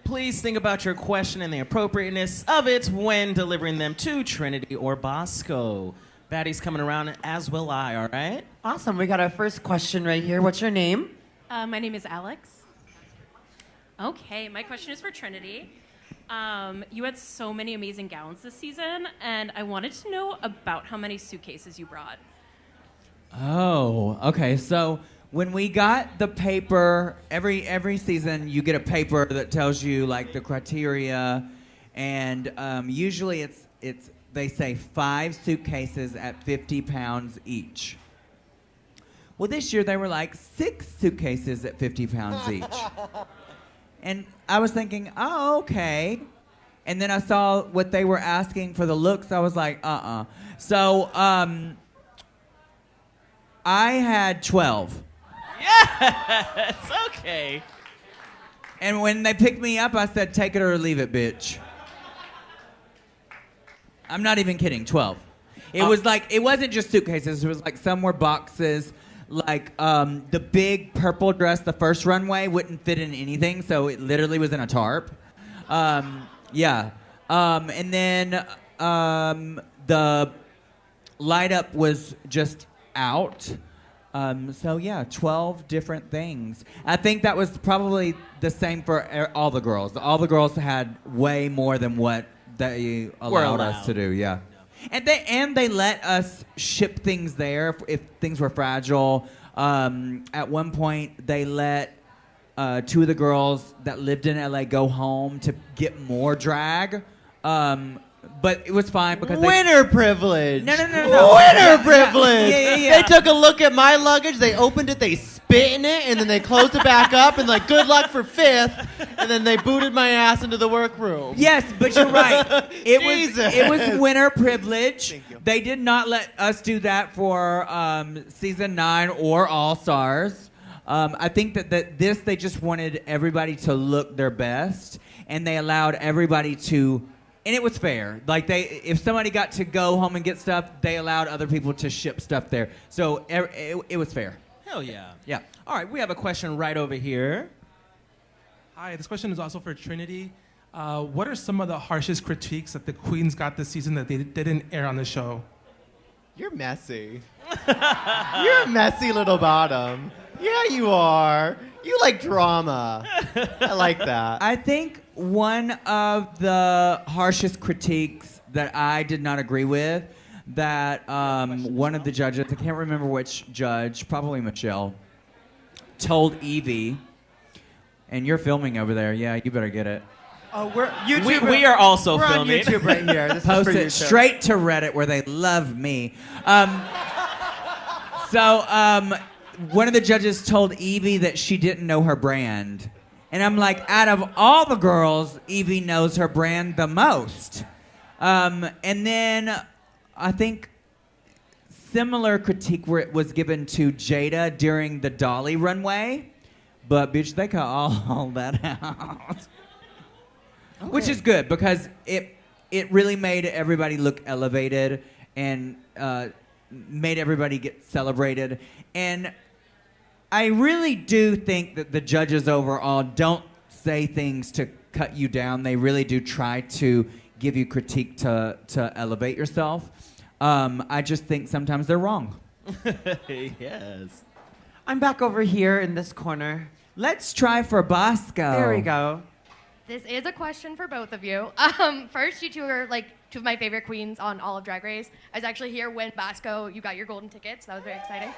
S1: Please think about your question and the appropriateness of it when delivering them to Trinity or Bosco. Batty's coming around, as will I, all right?
S2: Awesome, we got our first question right here. What's your name?
S5: My name is Alex. Okay, my question is for Trinity. You had so many amazing gowns this season, and I wanted to know about how many suitcases you brought.
S4: Oh, okay. So when we got the paper, every season you get a paper that tells you like the criteria, and usually it's they say 5 suitcases at 50 pounds each. Well, this year they were like 6 suitcases at 50 pounds each. And I was thinking, oh, okay. And then I saw what they were asking for the looks. I was like, So I had 12.
S1: Yes, okay.
S4: And when they picked me up, I said, take it or leave it, bitch. I'm not even kidding, 12. It was like, it wasn't just suitcases. It was like some were boxes. Like the big purple dress, the first runway, wouldn't fit in anything, so it literally was in a tarp. Yeah. And then the light up was just out. So yeah, 12 different things. I think that was probably the same for all the girls. All the girls had way more than what they allowed us to do. Yeah. And they let us ship things there if things were fragile. At one point, they let 2 of the girls that lived in LA go home to get more drag. But it was fine because
S3: Winner privilege.
S4: No.
S3: Winner privilege.
S4: Yeah.
S3: They took a look at my luggage. They opened it. They spit spit in it, and then they closed it back up, and like, good luck for 5th, and then they booted my ass into the workroom.
S4: Yes, but you're right. It
S3: Jesus.
S4: was winner privilege.
S3: Thank you.
S4: They did not let us do that for season 9 or All Stars. I think that this they just wanted everybody to look their best, and they allowed everybody to. And it was fair. Like if somebody got to go home and get stuff, they allowed other people to ship stuff there. So it was fair.
S1: Hell yeah.
S4: Yeah.
S1: All right, we have a question right over here.
S6: Hi, this question is also for Trinity. What are some of the harshest critiques that the queens got this season that they didn't air on the show?
S3: You're messy. You're a messy little bottom. Yeah, you are. You like drama. I like that.
S4: I think one of the harshest critiques that I did not agree with, that one of the judges, I can't remember which judge, probably Michelle, told Evie, and you're filming over there. Yeah, you better get it.
S2: Oh, we're YouTube.
S1: We are also
S2: we're
S1: filming.
S2: on YouTube right here. This
S4: Post
S2: is for
S4: it
S2: YouTube.
S4: straight to Reddit where they love me. One of the judges told Evie that she didn't know her brand. And I'm like, out of all the girls, Evie knows her brand the most. And then I think similar critique was given to Jada during the Dolly runway. But, bitch, they cut all that out. Okay. Which is good because it really made everybody look elevated and made everybody get celebrated. And I really do think that the judges overall don't say things to cut you down. They really do try to give you critique to elevate yourself. I just think sometimes they're wrong.
S1: Yes.
S2: I'm back over here in this corner.
S4: Let's try for Bosco.
S2: There we go.
S7: This is a question for both of you. First, you two are like two of my favorite queens on all of Drag Race. I was actually here when Bosco, you got your golden tickets. That was very exciting.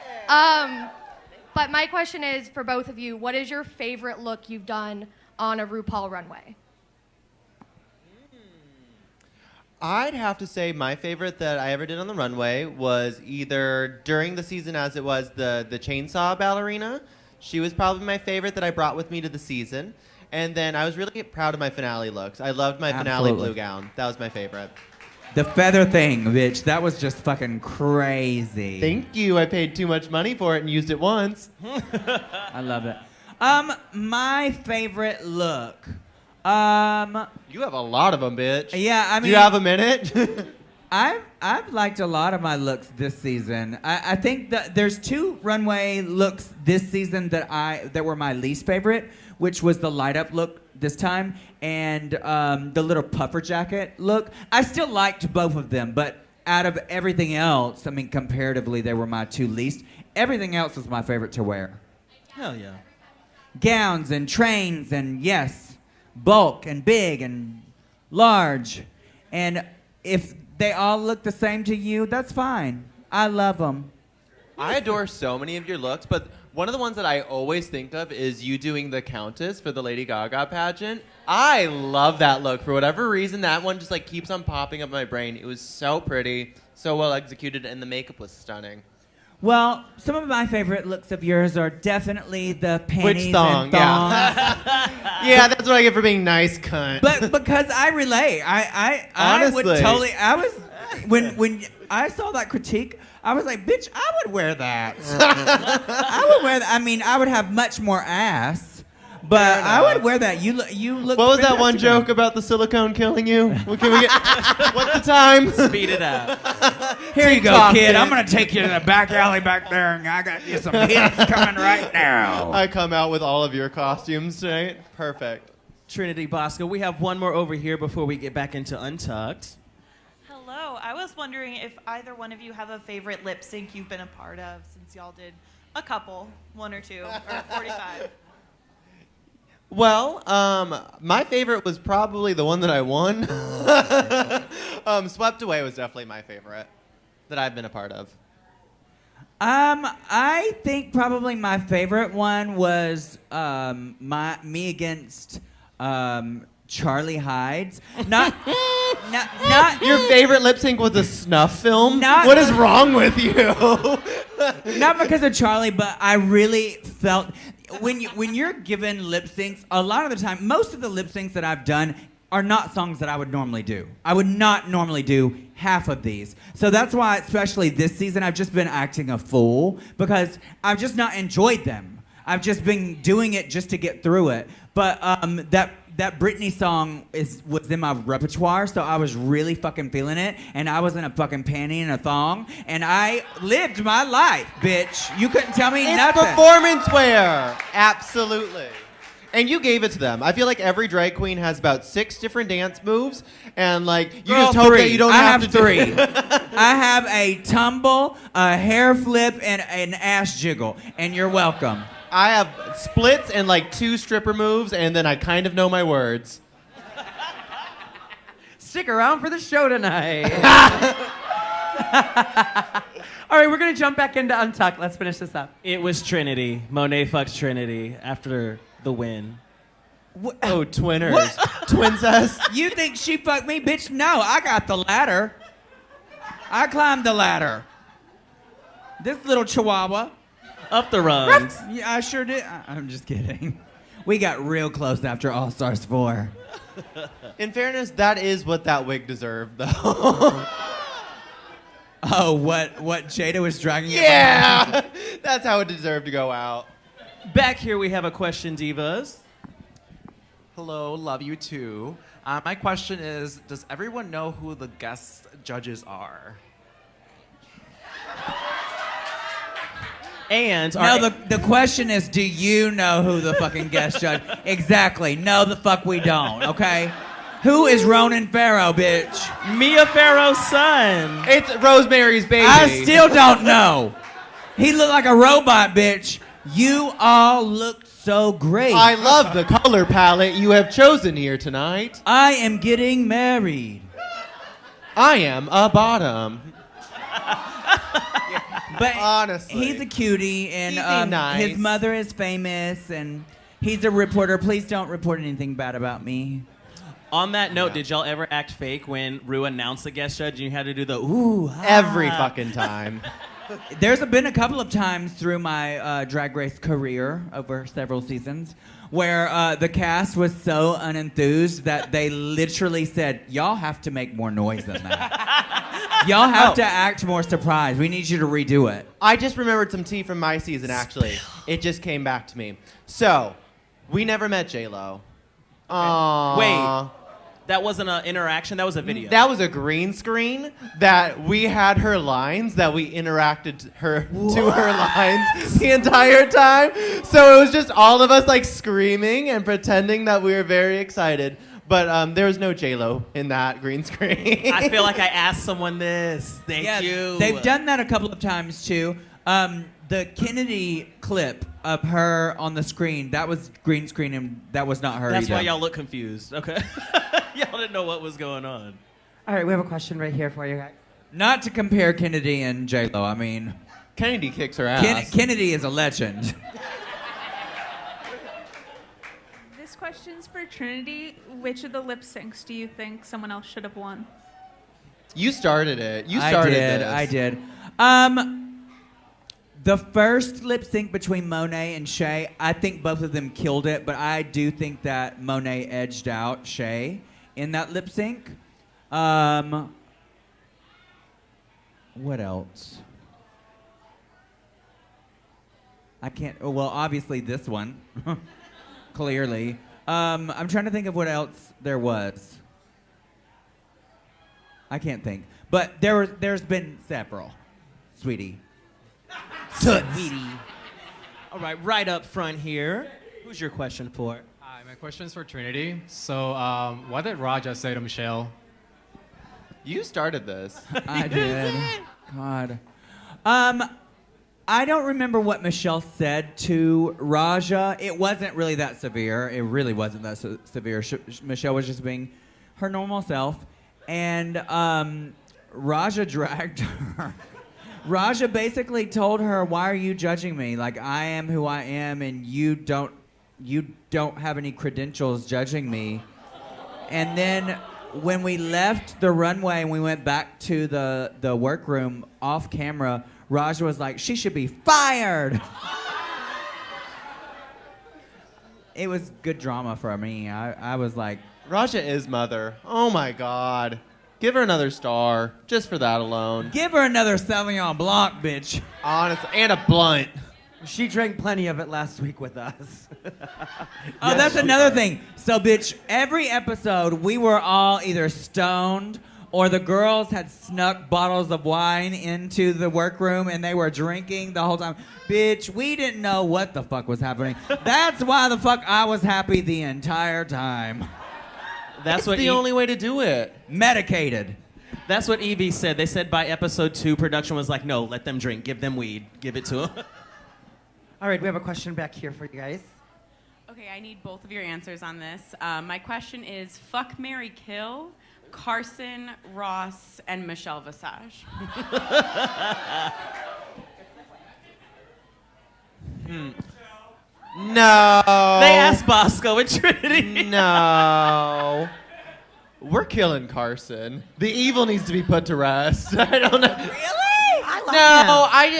S7: But my question is for both of you, what is your favorite look you've done on a RuPaul runway?
S3: I'd have to say my favorite that I ever did on the runway was either during the season as it was the chainsaw ballerina. She was probably my favorite that I brought with me to the season. And then I was really proud of my finale looks. I loved my finale
S4: Absolutely.
S3: blue gown. That was my favorite.
S4: The feather thing, bitch. That was just fucking crazy.
S3: Thank you. I paid too much money for it and used it once.
S4: I love it. My favorite look.
S3: You have a lot of them, bitch.
S4: Yeah, I mean,
S3: Do you have a minute?
S4: I've liked a lot of my looks this season. I think that there's 2 runway looks this season that were my least favorite, which was the light up look this time and the little puffer jacket look. I still liked both of them, but out of everything else, I mean, comparatively, they were my 2 least. Everything else was my favorite to wear.
S1: Hell yeah.
S4: Gowns and trains and yes, bulk and big and large. And if they all look the same to you, that's fine. I love them.
S3: I adore so many of your looks, but one of the ones that I always think of is you doing the Countess for the Lady Gaga pageant. I love that look. For whatever reason, that one just like keeps on popping up in my brain. It was so pretty, so well executed, and the makeup was stunning.
S4: Well, some of my favorite looks of yours are definitely the panties
S3: Which thong?
S4: and thongs.
S3: Yeah. Yeah, that's what I get for being nice, cunt.
S4: But because I relate, I would
S3: Honestly.
S4: totally. I was when I saw that critique, I was like, bitch, I would wear that. I would wear that. I mean, I would have much more ass, but I would wear that. You look.
S3: What was that one
S4: fantastic.
S3: joke about the silicone killing you? What can we get? What's the time?
S1: Speed it up.
S4: Here you go,
S3: TikTok
S4: kid.
S3: it.
S4: I'm gonna take you to the back alley back there, and I got you some hits coming right now.
S3: I come out with all of your costumes tonight. Perfect.
S1: Trinity, Bosco, we have one more over here before we get back into Untucked.
S8: Hello. I was wondering if either one of you have a favorite lip sync you've been a part of since y'all did a couple, 1 or 2, or 45.
S3: Well, my favorite was probably the one that I won. Swept Away was definitely my favorite that I've been a part of.
S4: I think probably my favorite one was me against Charlie Hides. Not Not
S3: Your favorite lip sync was a snuff film?
S4: Not-
S3: What is wrong with you?
S4: not because of Charlie, but I really felt when you're given lip syncs, a lot of the time, most of the lip syncs that I've done are not songs that I would normally do. I would not normally do half of these. So that's why, especially this season, I've just been acting a fool because I've just not enjoyed them. I've just been doing it just to get through it. But that Britney song was in my repertoire, so I was really fucking feeling it, and I was in a fucking panty and a thong, and I lived my life, bitch. You couldn't tell me
S3: It's
S4: nothing.
S3: performance wear. Absolutely. And you gave it to them. I feel like every drag queen has about 6 different dance moves, and like you
S4: Girl,
S3: just hope
S4: 3.
S3: that you don't
S4: I
S3: have
S4: have
S3: to
S4: 3.
S3: do.
S4: I have a tumble, a hair flip, and an ass jiggle, and you're welcome.
S3: I have splits and like 2 stripper moves, and then I kind of know my words.
S2: Stick around for the show tonight. All right, we're gonna jump back into Untucked. Let's finish this up.
S1: It was Trinity. Monet fucks Trinity after the win.
S3: Oh, twinners. Twincest.
S4: You think she fucked me, bitch? No, I got the ladder. I climbed the ladder. This little chihuahua.
S1: Up the rungs.
S4: Yeah, I sure did. I'm just kidding. We got real close after All Stars 4.
S3: In fairness, that is what that wig deserved, though.
S4: Oh, what Jada was dragging it
S3: Yeah! That's how it deserved to go out.
S1: Back here we have a question, divas.
S9: Hello, love you too. My question is, does everyone know who the guest judges are?
S1: And
S4: No, the question is, do you know who the fucking guest judge? Exactly. No, the fuck we don't, okay? Who is Ronan Farrow, bitch?
S1: Mia Farrow's son.
S3: It's Rosemary's Baby.
S4: I still don't know. He looked like a robot, bitch. You all look so great.
S3: I love the color palette you have chosen here tonight.
S4: I am getting married.
S3: I am a bottom.
S4: But
S3: Honestly.
S4: he's a cutie, and
S3: He's nice.
S4: his mother is famous, and he's a reporter. Please don't report anything bad about me.
S1: On that note, did y'all ever act fake when Rue announced the guest judge and you had to do the ooh, ah?
S3: Every fucking time.
S4: There's been a couple of times through my Drag Race career over several seasons where the cast was so unenthused that they literally said, y'all have to make more noise than that. Y'all have to act more surprised. We need you to redo it.
S3: I just remembered some tea from my season, actually. It just came back to me. So, we never met J-Lo. Aww.
S1: Wait, that wasn't an interaction, that was a video.
S3: That was a green screen that we had her lines, that we interacted to her lines the entire time. So it was just all of us like screaming and pretending that we were very excited. But there was no J-Lo in that green screen.
S1: I feel like I asked someone this. Thank you.
S4: They've done that a couple of times too. The Kennedy clip of her on the screen, that was green screen, and that was not her
S1: That's
S4: either.
S1: why y'all look confused, okay? Y'all didn't know what was going on.
S2: All right, we have a question right here for you guys.
S4: Not to compare Kennedy and J-Lo, I mean...
S3: Kennedy kicks her ass.
S4: Kennedy is a legend.
S10: This question's for Trinity. Which of the lip syncs do you think someone else should have won?
S3: You started it. You started this.
S4: I did. The first lip sync between Monet and Shay, I think both of them killed it, but I do think that Monet edged out Shay in that lip sync. What else? I can't. Oh, well, obviously this one. Clearly. I'm trying to think of what else there was. I can't think. But there's been several, sweetie.
S1: Sweetie. All right, right up front here. Who's your question for?
S11: Hi, my question's for Trinity. So, what did Raja say to Michelle?
S3: You started this.
S4: I did. God. I don't remember what Michelle said to Raja. It wasn't really that severe. It really wasn't that severe. Michelle was just being her normal self. And Raja dragged her. Raja basically told her, "Why are you judging me? Like, I am who I am, and you don't have any credentials judging me." And then when we left the runway and we went back to the workroom off camera, Raja was like, she should be fired. It was good drama for me. I was like...
S3: Raja is mother. Oh my God. Give her another star, just for that alone.
S4: Give her another Sauvignon Blanc, bitch.
S3: Honestly, and a blunt.
S2: She drank plenty of it last week with us.
S4: Oh, that's another thing. So, bitch, every episode we were all either stoned or the girls had snuck bottles of wine into the workroom and they were drinking the whole time. Bitch, we didn't know what the fuck was happening. That's why the fuck I was happy the entire time.
S3: That's the only way to do it.
S4: Medicated.
S1: That's what Evie said. They said by episode 2, production was like, no, let them drink. Give them weed. Give it to them.
S2: All right, we have a question back here for you guys.
S12: Okay, I need both of your answers on this. My question is, fuck, marry, kill, Carson, Ross, and Michelle Visage.
S3: No.
S1: They asked Bosco and Trinity.
S3: No. We're killing Carson. The evil needs to be put to rest. I don't know.
S2: Really? I love him.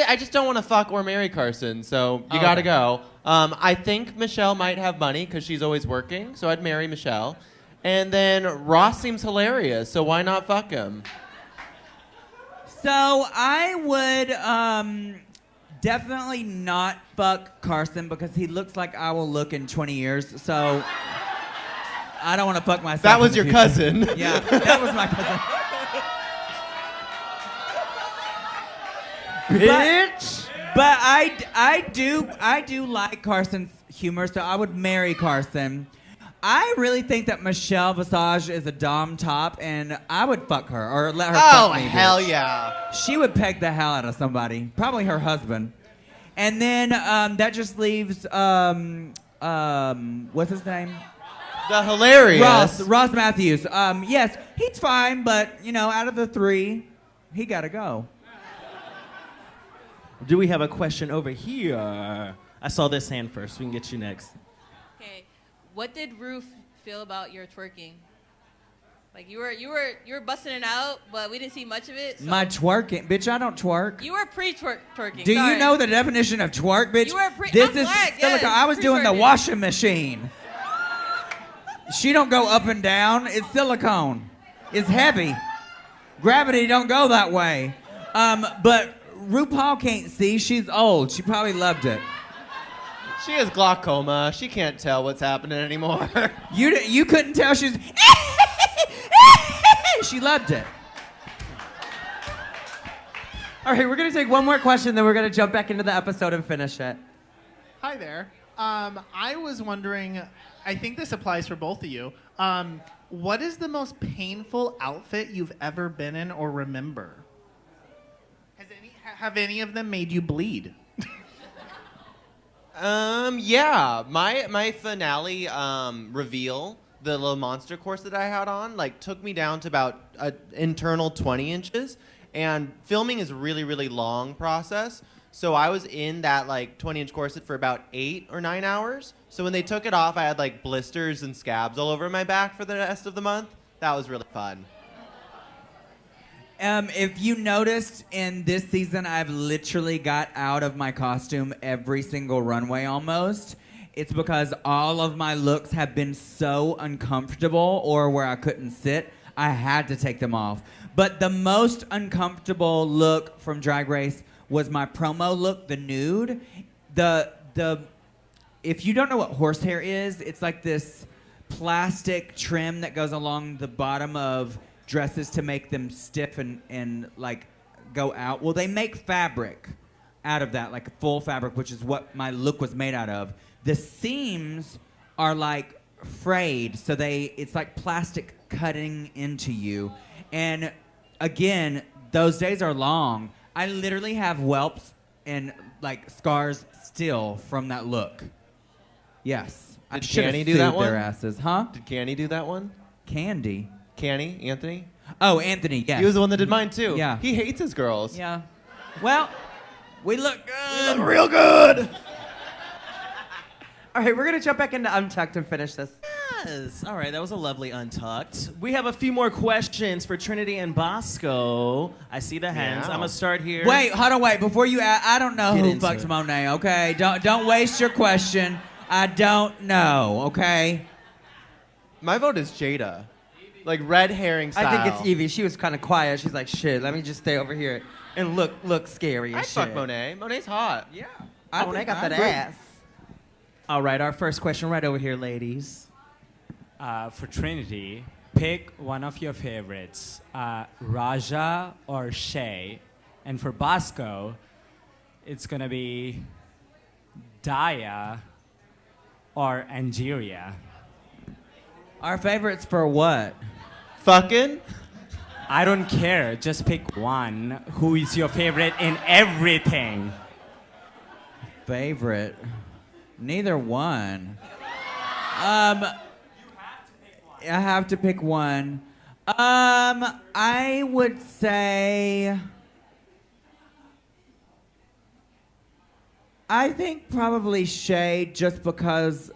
S3: I just don't want to fuck or marry Carson, so you gotta go. I think Michelle might have money because she's always working, so I'd marry Michelle. And then Ross seems hilarious, so why not fuck him?
S4: So I would definitely not fuck Carson because he looks like I will look in 20 years. So I don't want to fuck myself.
S3: That was
S4: in the
S3: your
S4: future.
S3: cousin.
S4: Yeah, that was my cousin.
S2: Bitch.
S4: But I do like Carson's humor, so I would marry Carson. I really think that Michelle Visage is a dom top, and I would fuck her or let her fuck me.
S3: Hell
S4: bitch.
S3: yeah.
S4: She would peg the hell out of somebody, probably her husband. And then that just leaves what's his name?
S3: The hilarious
S4: Ross Matthews. Yes, he's fine, but out of the 3, he gotta go.
S1: Do we have a question over here? I saw this hand first. We can get you next.
S13: Okay, what did Ruth feel about your twerking? Like you were busting it out, but we didn't see much of it. So.
S4: My twerking, bitch. I don't twerk.
S13: You were pre-twerking.
S4: Do you know the definition of twerk, bitch?
S13: You were
S4: This
S13: I'm
S4: is
S13: black,
S4: silicone.
S13: yes,
S4: I was doing the
S13: pre-twerking.
S4: washing machine. She don't go up and down. It's silicone. It's heavy. Gravity don't go that way. But RuPaul can't see. She's old. She probably loved it.
S3: She has glaucoma. She can't tell what's happening anymore.
S4: You couldn't tell she's... She loved it.
S2: All right, we're going to take one more question, then we're going to jump back into the episode and finish it.
S14: Hi there. I was wondering, I think this applies for both of you. What is the most painful outfit you've ever been in or remember? Have any of them made you bleed?
S3: Yeah. My finale reveal, the little monster course that I had on, took me down to about an internal 20 inches. And filming is a really, really long process. So I was in that 20-inch corset for about 8 or 9 hours. So when they took it off, I had blisters and scabs all over my back for the rest of the month. That was really fun.
S4: If you noticed in this season, I've literally got out of my costume every single runway almost. It's because all of my looks have been so uncomfortable or where I couldn't sit, I had to take them off. But the most uncomfortable look from Drag Race was my promo look, the nude. If you don't know what horsehair is, it's like this plastic trim that goes along the bottom of dresses to make them stiff and go out. Well, they make fabric out of that, full fabric, which is what my look was made out of. The seams are frayed, so it's like plastic cutting into you. And again, those days are long. I literally have whelps and scars still from that look. Yes.
S3: Did
S4: I should have
S3: Canny do
S4: sued
S3: that one?
S4: their asses. Huh?
S3: Did Canny do that one?
S4: Candy.
S3: Canny? Anthony?
S4: Oh, Anthony, yes.
S3: He was the one that did mine too.
S4: Yeah.
S3: He hates his girls.
S4: Yeah. Well, we look good.
S3: We look real good.
S2: All right, we're going to jump back into Untucked and finish this.
S1: Yes. All right, that was a lovely untucked. We have a few more questions for Trinity and Bosco. I see the hands.
S4: Yeah.
S1: I'm gonna start here.
S4: Wait, hold on, wait. Before you ask, I don't know
S1: Get
S4: who
S1: into
S4: fucked
S1: it.
S4: Monet, okay? Don't waste your question. I don't know, okay?
S3: My vote is Jada. Like red herring style.
S2: I think it's Evie. She was kind of quiet. She's like, shit, let me just stay over here and look scary and
S3: I'd
S2: shit.
S3: fuck Monet. Monet's hot.
S4: Yeah.
S2: Monet got that ass.
S1: All right, our first question right over here, ladies.
S15: For Trinity, pick one of your favorites, Raja or Shay. And for Bosco, it's gonna be Daya or Angeria.
S4: Our favorites for what?
S3: Fucking?
S15: I don't care. Just pick one. Who is your favorite in everything?
S4: Favorite? Neither one. I have to pick one. I would say. I think probably Shay, just because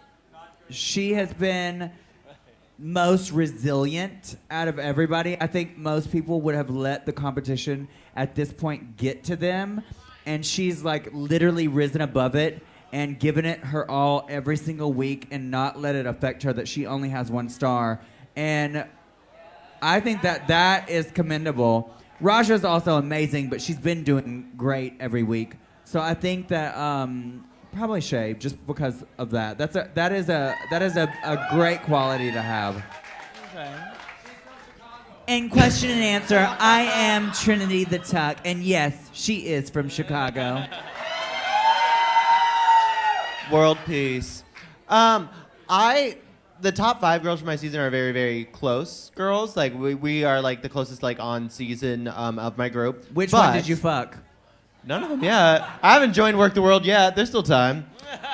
S4: she has been most resilient out of everybody. I think most people would have let the competition at this point get to them, and she's like literally risen above it and given it her all every single week and not let it affect her that she only has 1 star. And I think that is commendable. Raja's also amazing, but she's been doing great every week. So I think that probably Shay, just because of that. That is a great quality to have.
S1: Okay.
S4: And question and answer, I am Trinity the Tuck, and yes, she is from Chicago.
S3: World peace. The top 5 girls from my season are very, very close girls. Like we are like the closest like on season of my group.
S4: Which one did you fuck?
S3: None of them yet. I haven't joined Work the World yet. There's still time.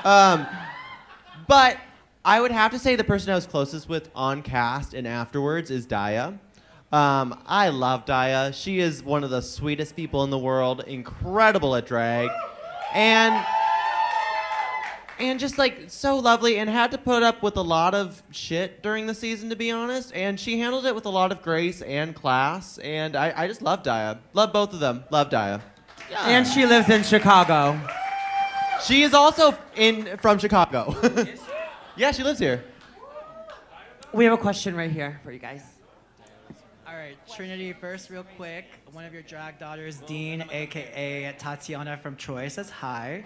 S3: But I would have to say the person I was closest with on cast and afterwards is Daya. I love Daya. She is one of the sweetest people in the world, incredible at drag, and just like so lovely, and had to put up with a lot of shit during the season, to be honest. And she handled it with a lot of grace and class, and I just love Daya. Love both of them. Love Daya.
S2: Yeah. And she lives in Chicago.
S3: She is also from Chicago. Yeah, she lives here.
S2: We have a question right here for you guys.
S16: All right, Trinity, first, real quick. One of your drag daughters, Dean, a.k.a. Tatiana from Troy, says hi.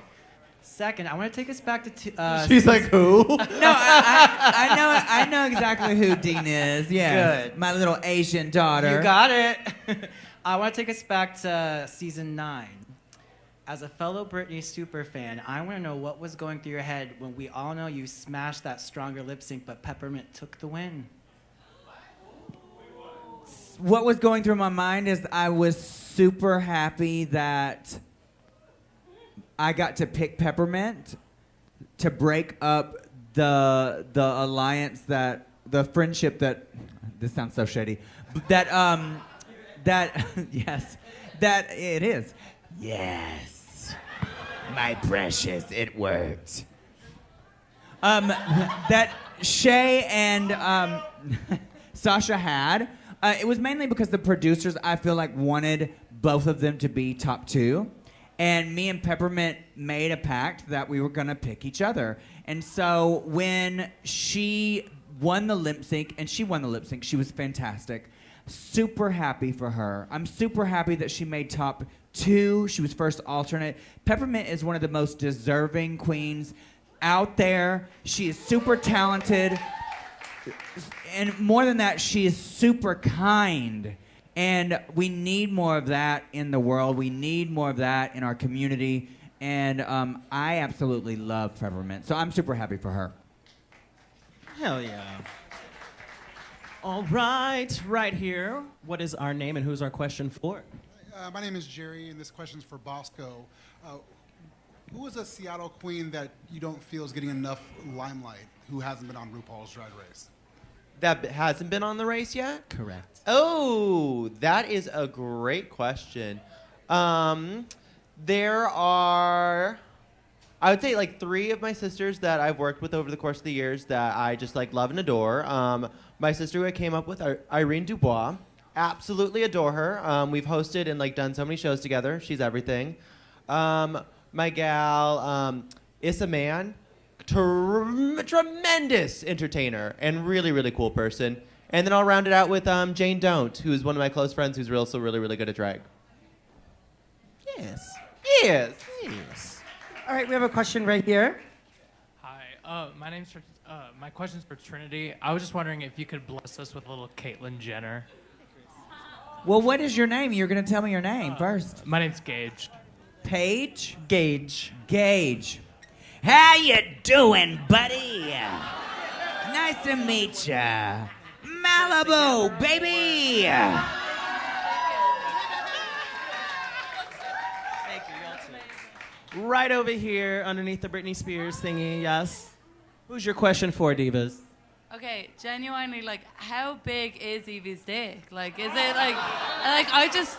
S16: Second, I want to take us back to...
S3: She's like, who?
S4: No, I know exactly who Dean is. Yes.
S16: Good.
S4: My little Asian daughter.
S16: You got it. I want to take us back to season 9. As a fellow Britney superfan, I want to know what was going through your head when we all know you smashed that stronger lip sync, but Peppermint took the win.
S4: What was going through my mind is I was super happy that I got to pick Peppermint to break up the alliance that the friendship that this sounds so shady that yes that it is yes my precious it worked that Shay and Sasha had. It was mainly because the producers, I feel like, wanted both of them to be top 2. And me and Peppermint made a pact that we were going to pick each other. And so when she won the lip sync, and she won the lip sync, she was fantastic. Super happy for her. I'm super happy that she made top 2. She was first alternate. Peppermint is one of the most deserving queens out there. She is super talented. And more than that, she is super kind. And we need more of that in the world. We need more of that in our community. And I absolutely love Peppermint. So I'm super happy for her.
S1: Hell yeah. All right, right here. What is our name and who's our question for?
S17: My name is Jerry, and this question's for Bosco. Who is a Seattle queen that you don't feel is getting enough limelight, who hasn't been on RuPaul's Drag Race?
S3: That hasn't been on the race yet?
S1: Correct.
S3: Oh, that is a great question. There are I would say like 3 of my sisters that I've worked with over the course of the years that I just like love and adore. My sister who I came up with, Irene Dubois. Absolutely adore her. We've hosted and like done so many shows together. She's everything. My gal, Issa Man, tremendous entertainer and really, really cool person. And then I'll round it out with Jane Don't, who's one of my close friends who's also really, really good at drag. Yes. Yes. Yes.
S2: All right, we have a question right here.
S18: Hi, my question's for Trinity. I was just wondering if you could bless us with a little Caitlyn Jenner.
S4: Well, what is your name? You're going to tell me your name first.
S18: My name's Gage.
S4: Paige?
S2: Gage.
S4: Gage. How you doing, buddy? Nice to meet ya. Malibu, baby!
S1: Right over here, underneath the Britney Spears thingy, yes. Who's your question for, divas?
S19: Okay, genuinely, like, how big is Evie's dick? Like, is it I just,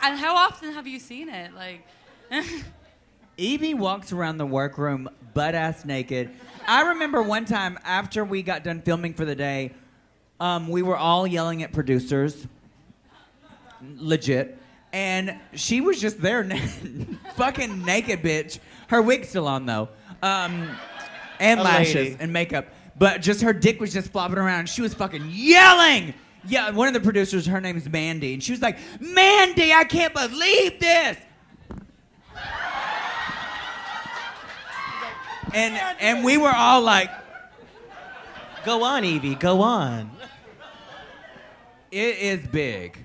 S19: and how often have you seen it? Like,
S4: Evie walks around the workroom butt-ass naked. I remember one time after we got done filming for the day, we were all yelling at producers, legit, and she was just there, fucking naked bitch. Her wig's still on though, and lashes and makeup, but just her dick was just flopping around. She was fucking yelling. Yeah, one of the producers, her name is Mandy, and she was like, "Mandy, I can't believe this." And we were all like,
S1: "Go on, Evie, go on."
S4: It is big,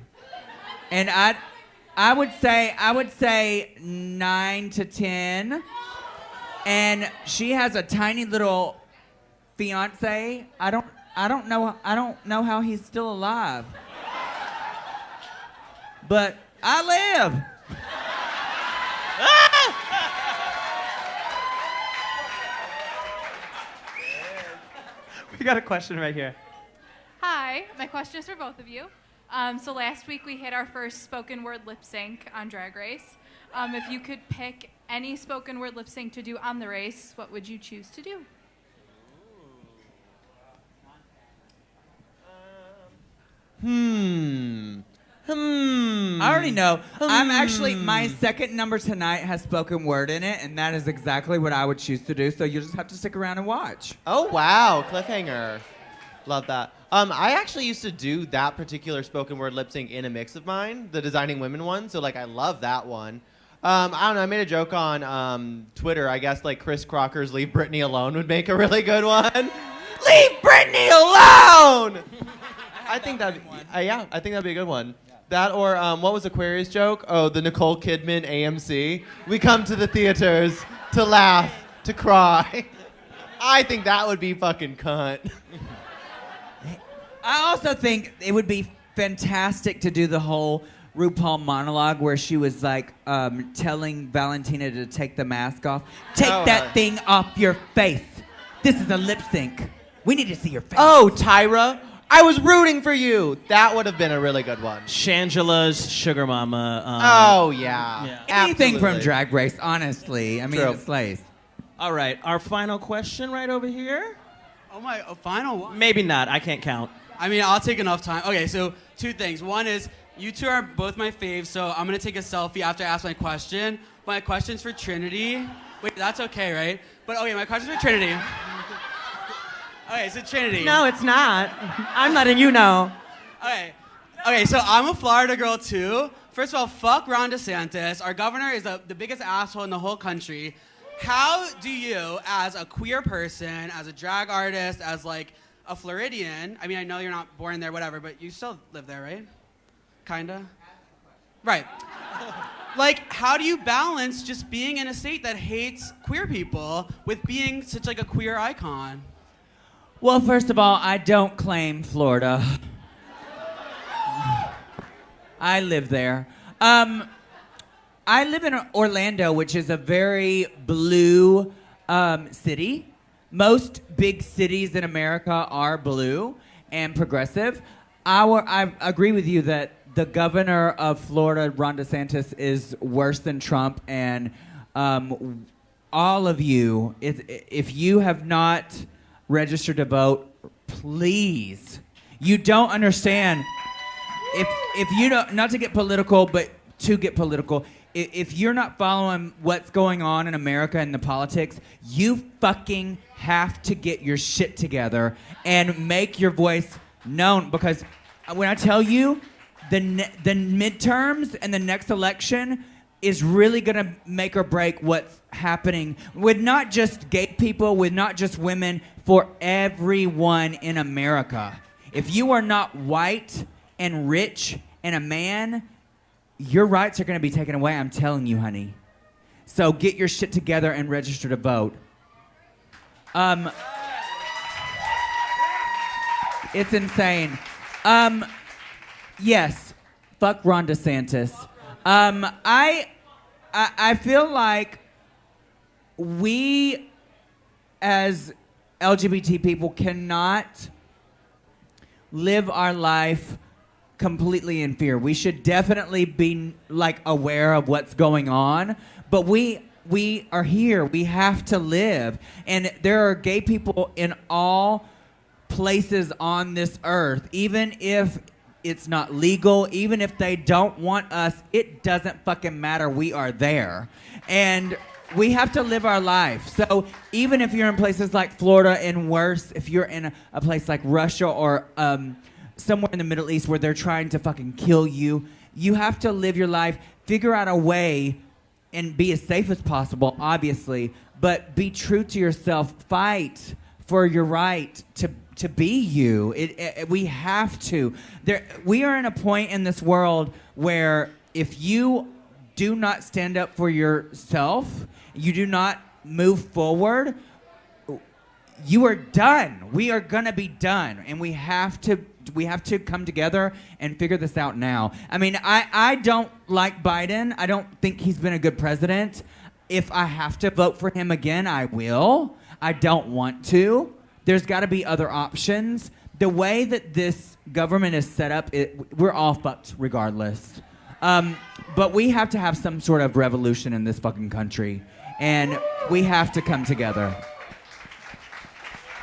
S4: and I would say 9 to 10, and she has a tiny little fiance. I don't know how he's still alive, but I live.
S2: We got a question right here.
S10: Hi, my question is for both of you. So last week we hit our first spoken word lip sync on Drag Race. If you could pick any spoken word lip sync to do on the race, what would you choose to do?
S4: I already know. I'm actually, my second number tonight has spoken word in it, and that is exactly what I would choose to do, so you'll just have to stick around and watch.
S3: Oh, wow. Cliffhanger. Love that. I actually used to do that particular spoken word lip sync in a mix of mine, the Designing Women one, so, like, I love that one. I don't know, I made a joke on Twitter. I guess, like, Chris Crocker's Leave Britney Alone would make a really good one. Leave Britney alone! I think that'd be, I think that'd be a good one. That or, what was Aquarius' joke? Oh, the Nicole Kidman AMC. We come to the theaters to laugh, to cry. I think that would be fucking cunt.
S4: I also think it would be fantastic to do the whole RuPaul monologue where she was like telling Valentina to take the mask off. Take that thing off your face. This is a lip sync. We need to see your face.
S3: Oh, Tyra, I was rooting for you. That would have been a really good one.
S1: Shangela's Sugar Mama.
S3: Oh, yeah.
S4: Anything
S3: Absolutely.
S4: from Drag Race, honestly. I mean,
S1: True.
S4: it slays.
S1: All right, our final question right over here.
S20: Oh my, a final one?
S1: Maybe not. I can't count.
S20: I mean, I'll take enough time. Okay, so 2 things. One is, you 2 are both my faves, so I'm gonna take a selfie after I ask my question. My question's for Trinity. Wait, that's okay, right? But okay, my question's for Trinity. Okay, so Trinity.
S2: No, it's not. I'm letting you know.
S20: Okay, so I'm a Florida girl too. First of all, fuck Ron DeSantis. Our governor is the biggest asshole in the whole country. How do you, as a queer person, as a drag artist, as like a Floridian, I mean, I know you're not born there, whatever, but you still live there, right? Kinda? Right. Like, how do you balance just being in a state that hates queer people with being such like a queer icon?
S4: Well, first of all, I don't claim Florida. I live there. I live in Orlando, which is a very blue city. Most big cities in America are blue and progressive. I agree with you that the governor of Florida, Ron DeSantis, is worse than Trump, and all of you, if you have not registered to vote, please. You don't understand. If you don't, not to get political, but to get political, if you're not following what's going on in America and the politics, you fucking have to get your shit together and make your voice known. Because when I tell you, the midterms and the next election is really going to make or break what's happening with not just gay people, with not just women, for everyone in America. If you are not white and rich and a man, your rights are going to be taken away, I'm telling you, honey. So get your shit together and register to vote. It's insane. Yes, fuck Ron DeSantis. I feel like we as LGBT people cannot live our life completely in fear. We should definitely be like aware of what's going on, but we are here. We have to live. And there are gay people in all places on this earth. Even if it's not legal, even if they don't want us, it doesn't fucking matter. We are there. And we have to live our life. So even if you're in places like Florida, and worse, if you're in a place like Russia or somewhere in the Middle East where they're trying to fucking kill you, you have to live your life, figure out a way and be as safe as possible, obviously, but be true to yourself. Fight for your right to be you. We have to. We are in a point in this world where if you do not stand up for yourself, you do not move forward, you are done. We are gonna be done, and we have to come together and figure this out now. I mean, I don't like Biden. I don't think he's been a good president. If I have to vote for him again, I will. I don't want to. There's got to be other options. The way that this government is set up, we're all fucked regardless. But we have to have some sort of revolution in this fucking country, and we have to come together.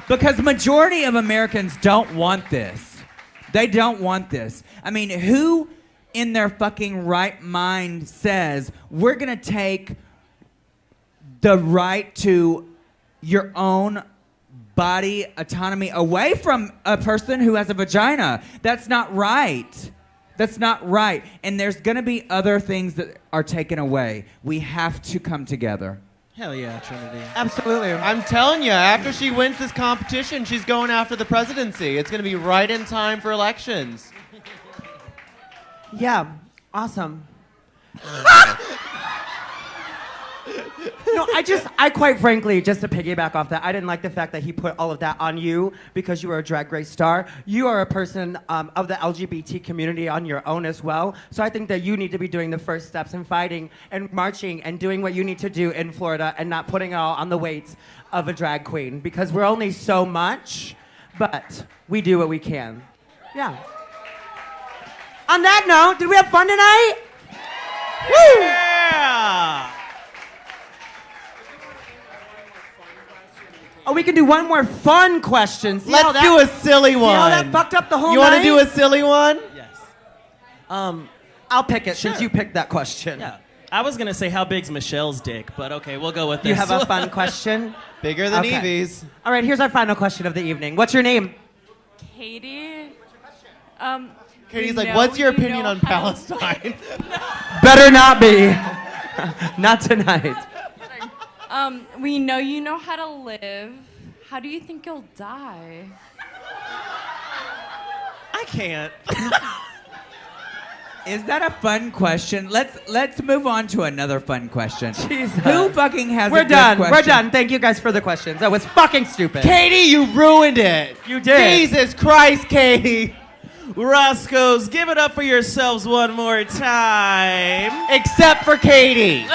S4: Because majority of Americans don't want this. They don't want this. I mean, who in their fucking right mind says we're gonna take the right to your own body autonomy away from a person who has a vagina? That's not right. That's not right. And there's gonna be other things that are taken away. We have to come together.
S3: Hell yeah, Trinity.
S2: Absolutely.
S3: I'm telling you, after she wins this competition, she's going after the presidency. It's going to be right in time for elections.
S2: Yeah, awesome. No, I quite frankly, just to piggyback off that, I didn't like the fact that he put all of that on you because you were a Drag Race star. You are a person of the LGBT community on your own as well. So I think that you need to be doing the first steps and fighting and marching and doing what you need to do in Florida and not putting it all on the weights of a drag queen, because we're only so much, but we do what we can. Yeah. On that note, did we have fun tonight? Woo!
S1: Yeah!
S2: Oh, we can do one more fun question.
S3: Let's do a silly one.
S2: See how that fucked up the whole
S3: You
S2: night?
S3: want to do a silly one?
S1: Yes.
S2: I'll pick it since you picked that question.
S1: Yeah. I was gonna say how big's Michelle's dick, but okay, we'll go with this.
S2: You have a fun question?
S3: Bigger than
S2: Okay.
S3: Evie's.
S2: All right, here's our final question of the evening. What's your name?
S19: Katie.
S3: Katie's like, what's your opinion on Palestine?
S2: Better not be. Not tonight.
S12: We know you know how to live. How do you think you'll die?
S1: I can't.
S4: Is that a fun question? Let's move on to another fun question.
S2: Jesus.
S4: Who fucking has
S2: We're
S4: a good
S2: done.
S4: question?
S2: We're done. Thank you guys for the questions. That was fucking stupid.
S3: Katie, you ruined it.
S2: You did.
S3: Jesus Christ, Katie.
S1: Roscoe's, give it up for yourselves one more time.
S3: Except for Katie.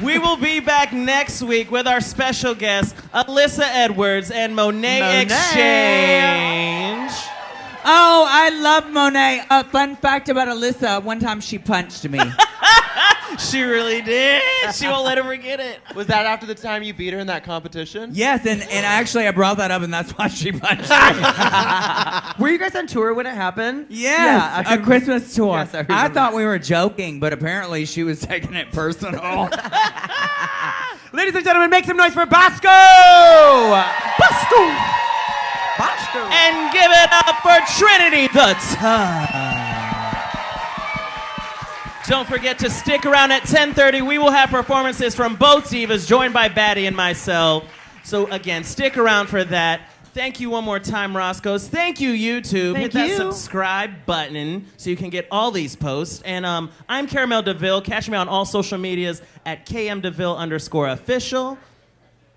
S1: We will be back next week with our special guests, Alyssa Edwards and Monet Exchange.
S4: Oh, I love Monet. Fun fact about Alyssa, one time she punched me.
S1: She really did. She won't let her forget it.
S3: Was that after the time you beat her in that competition?
S4: Yes, and actually I brought that up, and that's why she punched me.
S2: Were you guys on tour when it happened?
S4: Yes,
S2: Yeah,
S4: a Christmas tour.
S2: Yes, I
S4: I
S2: remember.
S4: thought we were joking, but apparently she was taking it personal.
S2: Ladies and gentlemen, make some noise for Bosco! Bosco! Bosco!
S1: And give it up for Trinity the Time. Don't forget to stick around at 10:30. We will have performances from both divas, joined by Batty and myself. So again, stick around for that. Thank you one more time, Roscoe's. Thank you, YouTube.
S2: Thank
S1: Hit that
S2: you.
S1: subscribe button so you can get all these posts. And I'm Caramel DeVille. Catch me on all social medias at KMDeVille_official.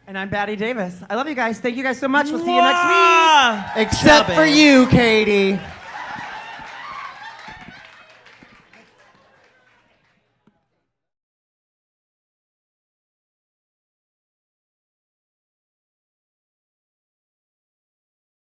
S2: And I'm Batty Davis. I love you guys. Thank you guys so much. We'll see you next
S1: Mwah!
S2: week.
S3: Except for you, Katie.